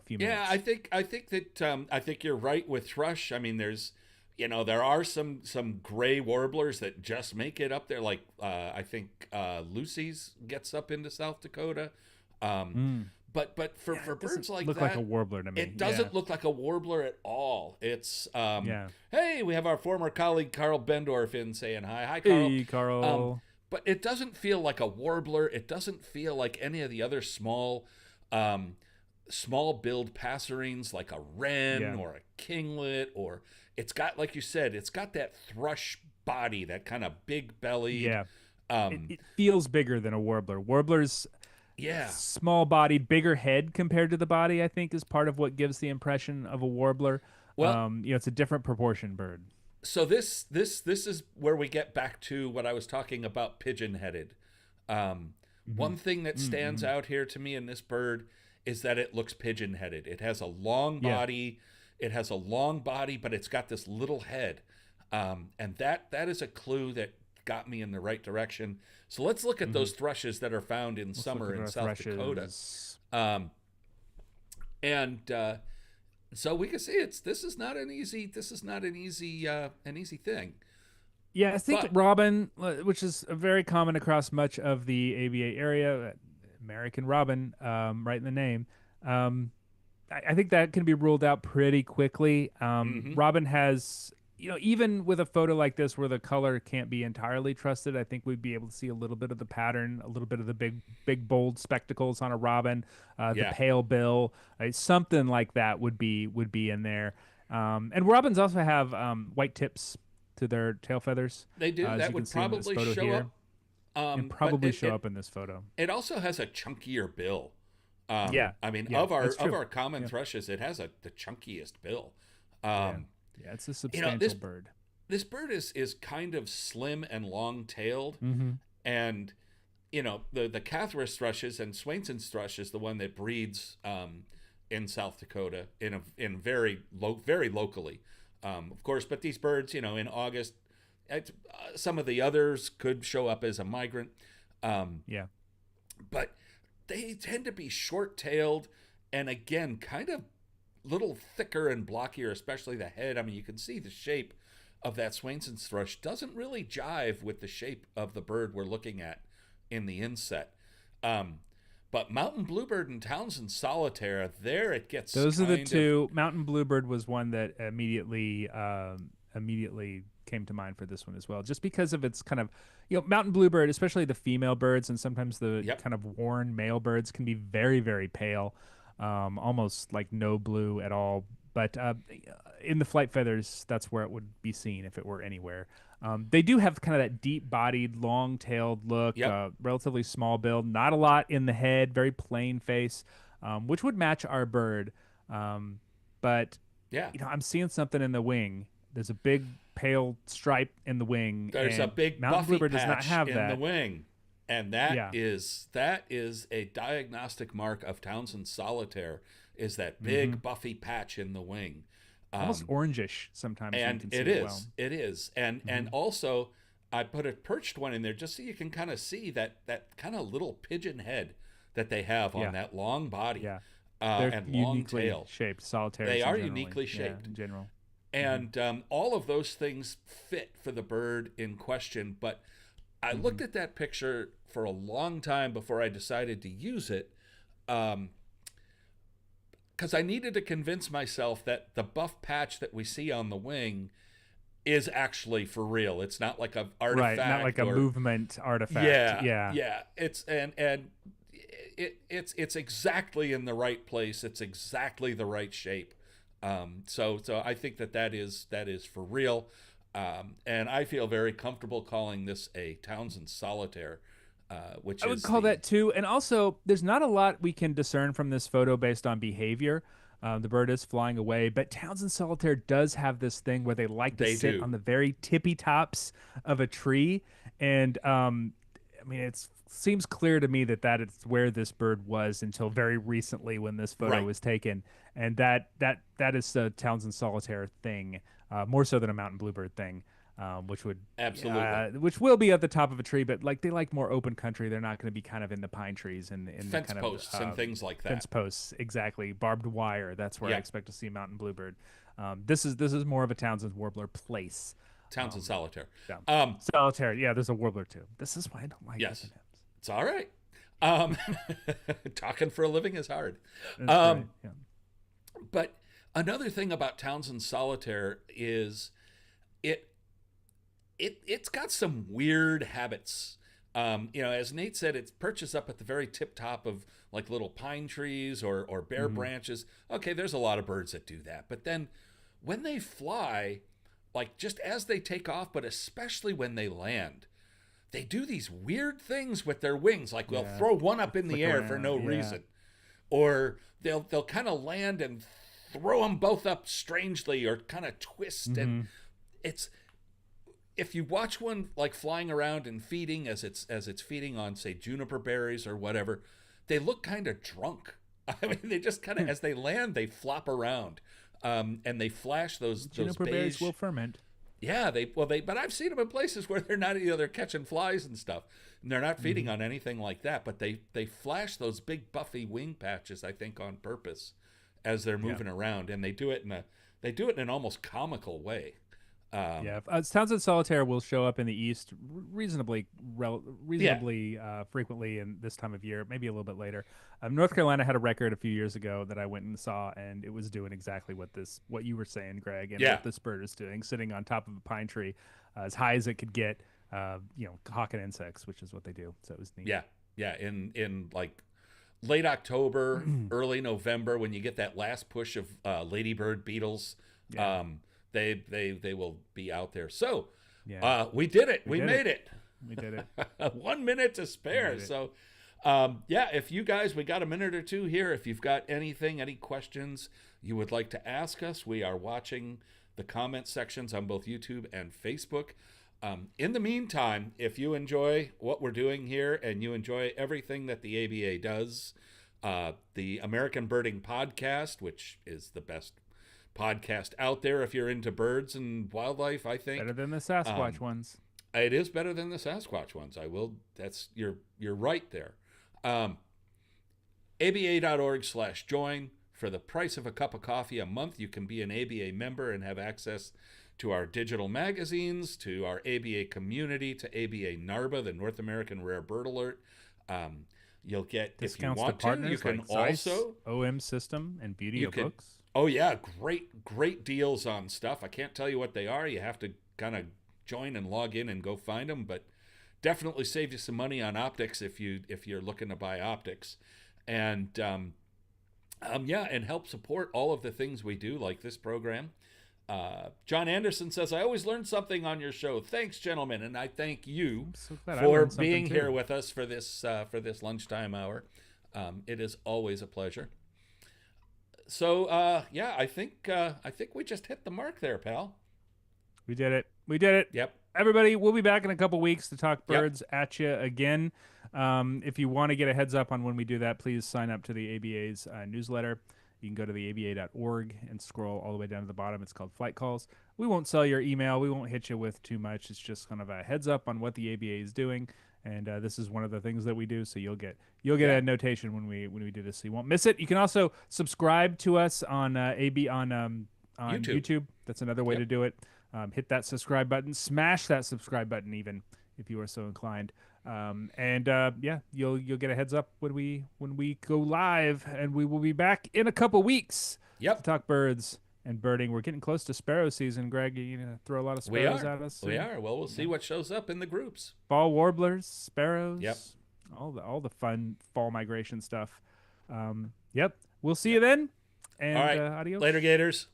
Speaker 2: few minutes.
Speaker 1: Yeah, I think I think you're right with thrush. I mean, there are some gray warblers that just make it up there. Like I think Lucy's gets up into South Dakota. But for birds like
Speaker 2: look
Speaker 1: that,
Speaker 2: like a warbler to me.
Speaker 1: it doesn't look like a warbler at all. It's
Speaker 2: Yeah.
Speaker 1: Hey, we have our former colleague Carl Bendorf in saying hi. Hi, Carl.
Speaker 2: Hey, Carl.
Speaker 1: But it doesn't feel like a warbler. It doesn't feel like any of the other small billed passerines like a wren or a kinglet, or it's got, like you said, it's got that thrush body, that kind of big belly.
Speaker 2: Yeah. It feels bigger than a warbler. Warblers, small body, bigger head compared to the body, I think, is part of what gives the impression of a warbler.
Speaker 1: Well,
Speaker 2: it's a different proportion bird.
Speaker 1: So this is where we get back to what I was talking about, pigeon-headed. One thing that stands out here to me in this bird is that it looks pigeon-headed. It has a long body. It has a long body, but it's got this little head. And that is a clue that got me in the right direction. So let's look at those thrushes that are found in summer in South Dakota. So we can see this is not an easy thing.
Speaker 2: Yeah, I think robin, which is very common across much of the ABA area, American robin, right in the name. I think that can be ruled out pretty quickly. Robin has, even with a photo like this where the color can't be entirely trusted, I think we'd be able to see a little bit of the pattern, a little bit of the big bold spectacles on a robin, the pale bill, something like that would be in there. And robins also have white tips to their tail feathers.
Speaker 1: They do. That would probably show up.
Speaker 2: And probably show up in this photo.
Speaker 1: It also has a chunkier bill.
Speaker 2: I
Speaker 1: mean, of our common thrushes, it has the chunkiest bill.
Speaker 2: Yeah, it's a substantial bird.
Speaker 1: This bird is kind of slim and long-tailed, and the Catharus thrushes, and Swainson's thrush is the one that breeds in South Dakota in very locally, of course. But these birds, in August, some of the others could show up as a migrant. But they tend to be short-tailed, and again, kind of little thicker and blockier, especially the head. I mean, you can see the shape of that Swainson's thrush doesn't really jive with the shape of the bird we're looking at in the inset. But mountain bluebird and Townsend solitaire, there it gets.
Speaker 2: Those are the two. Mountain bluebird was one that immediately came to mind for this one as well, just because of its kind of, mountain bluebird, especially the female birds, and sometimes the kind of worn male birds can be very, very pale. Almost like no blue at all But in the flight feathers, that's where it would be seen if it were anywhere. They do have kind of that deep-bodied, long-tailed look,
Speaker 1: Yep.
Speaker 2: relatively small build, not a lot in the head, very plain face, which would match our bird. But
Speaker 1: Yeah.
Speaker 2: I'm seeing something in the wing. There's a big pale stripe in the wing,
Speaker 1: There's a
Speaker 2: and
Speaker 1: big
Speaker 2: mountain
Speaker 1: buffy
Speaker 2: bluebird does not
Speaker 1: patch
Speaker 2: have
Speaker 1: in
Speaker 2: that.
Speaker 1: the wing. And
Speaker 2: Yeah.
Speaker 1: that is a diagnostic mark of Townsend solitaire, is that big buffy patch in the wing.
Speaker 2: Almost orangish sometimes.
Speaker 1: And
Speaker 2: you can see
Speaker 1: it
Speaker 2: it
Speaker 1: is.
Speaker 2: well.
Speaker 1: It is. And also I put a perched one in there just so you can kind of see that kind of little pigeon head that they have on that long body.
Speaker 2: Yeah. They're
Speaker 1: and long
Speaker 2: uniquely
Speaker 1: tail.
Speaker 2: shaped, solitaires.
Speaker 1: They are
Speaker 2: generally.
Speaker 1: uniquely shaped.
Speaker 2: In general.
Speaker 1: And all of those things fit for the bird in question. But I looked at that picture for a long time before I decided to use it, because I needed to convince myself that the buff patch that we see on the wing is actually for real. It's not like an artifact,
Speaker 2: right? Not like a movement artifact.
Speaker 1: Yeah. It's it's exactly in the right place. It's exactly the right shape. So I think that is for real. And I feel very comfortable calling this a Townsend solitaire, which
Speaker 2: I would call that too. And also, there's not a lot we can discern from this photo based on behavior. The bird is flying away, but Townsend solitaire does have this thing where they like to sit on the very tippy tops of a tree. And I mean, it seems clear to me that is where this bird was until very recently when this photo was taken. And that is a Townsend solitaire thing, more so than a mountain bluebird thing. Which would
Speaker 1: absolutely,
Speaker 2: which will be at the top of a tree, but like they like more open country. They're not going to be kind of in the pine trees and in
Speaker 1: fence
Speaker 2: the kind
Speaker 1: posts
Speaker 2: of,
Speaker 1: and things like that.
Speaker 2: Fence posts, exactly. Barbed wire. That's where I expect to see mountain bluebird. This is more of a Townsend warbler place.
Speaker 1: Townsend solitaire.
Speaker 2: Yeah. Solitaire. Yeah, there's a warbler too. This is why I don't like
Speaker 1: yes.
Speaker 2: acronyms.
Speaker 1: It's all right. Talking for a living is hard.
Speaker 2: Yeah.
Speaker 1: But another thing about Townsend solitaire is it's got some weird habits. As Nate said, it's perches up at the very tip top of like little pine trees or bare branches. Okay, there's a lot of birds that do that. But then when they fly, like just as they take off, but especially when they land, they do these weird things with their wings. Like they'll throw one up in the air for no reason. Or they'll kind of land and throw them both up strangely or kind of twist. And it's... If you watch one like flying around and feeding as it's feeding on, say, juniper berries or whatever, they look kind of drunk. I mean, they just kind of, as they land, they flop around, and they flash those
Speaker 2: Juniper
Speaker 1: beige...
Speaker 2: berries will ferment.
Speaker 1: Yeah, but I've seen them in places where they're not, they're catching flies and stuff, and they're not feeding on anything like that. But they flash those big buffy wing patches, I think, on purpose, as they're moving around, and they do it in an almost comical way.
Speaker 2: Townsend solitaire will show up in the east reasonably frequently in this time of year, maybe a little bit later. North Carolina had a record a few years ago that I went and saw, and it was doing exactly what you were saying, Greg, and what this bird is doing, sitting on top of a pine tree as high as it could get, hawking insects, which is what they do. So it was neat.
Speaker 1: In like late October, early November, when you get that last push of ladybird beetles. They will be out there. So we did it. We made it.
Speaker 2: We did it.
Speaker 1: 1 minute to spare. So if you guys, we got a minute or two here. If you've got any questions you would like to ask us, we are watching the comment sections on both YouTube and Facebook. In the meantime, if you enjoy what we're doing here and you enjoy everything that the ABA does, the American Birding Podcast, which is the best podcast out there if you're into birds and wildlife, I think.
Speaker 2: Better than the Sasquatch ones.
Speaker 1: It is better than the Sasquatch ones. You're right there. ABA.org/join. For the price of a cup of coffee a month, you can be an ABA member and have access to our digital magazines, to our ABA community, to ABA NARBA, the North American Rare Bird Alert. You'll get,
Speaker 2: discounts
Speaker 1: if you want
Speaker 2: to partners,
Speaker 1: you can
Speaker 2: like Zeiss,
Speaker 1: also
Speaker 2: OM System, and Beauty of Books.
Speaker 1: Oh yeah, great deals on stuff. I can't tell you what they are. You have to kind of join and log in and go find them, but definitely save you some money on optics if you're looking to buy optics. And Yeah, and help support all of the things we do, like this program. John Anderson says, I always learn something on your show. Thanks, gentlemen. And I thank you
Speaker 2: I'm so glad I
Speaker 1: for
Speaker 2: learned something
Speaker 1: being
Speaker 2: too.
Speaker 1: here with us for this lunchtime hour. It is always a pleasure. So yeah, I think we just hit the mark there, pal.
Speaker 2: We did it. We did it.
Speaker 1: Yep.
Speaker 2: Everybody, we'll be back in a couple weeks to talk
Speaker 1: Yep.
Speaker 2: birds at you again. If you want to get a heads up on when we do that, please sign up to the ABA's newsletter. You can go to the aba.org and scroll all the way down to the bottom. It's called Flight Calls. We won't sell your email. We won't hit you with too much. It's just kind of a heads up on what the ABA is doing. And this is one of the things that we do. So you'll get a notation when we do this, so you won't miss it. You can also subscribe to us on on YouTube. That's another way to do it. Hit that subscribe button. Smash that subscribe button, even if you are so inclined. Yeah, you'll get a heads up when we go live, and we will be back in a couple weeks to talk birds and birding. We're getting close to sparrow season. Greg, you gonna throw a lot of sparrows at us?
Speaker 1: We are. Well, we'll see what shows up in the groups.
Speaker 2: Fall warblers, sparrows.
Speaker 1: Yep.
Speaker 2: All the fun fall migration stuff. Yep. We'll see you then. And
Speaker 1: all right.
Speaker 2: Adios.
Speaker 1: Later, Gators.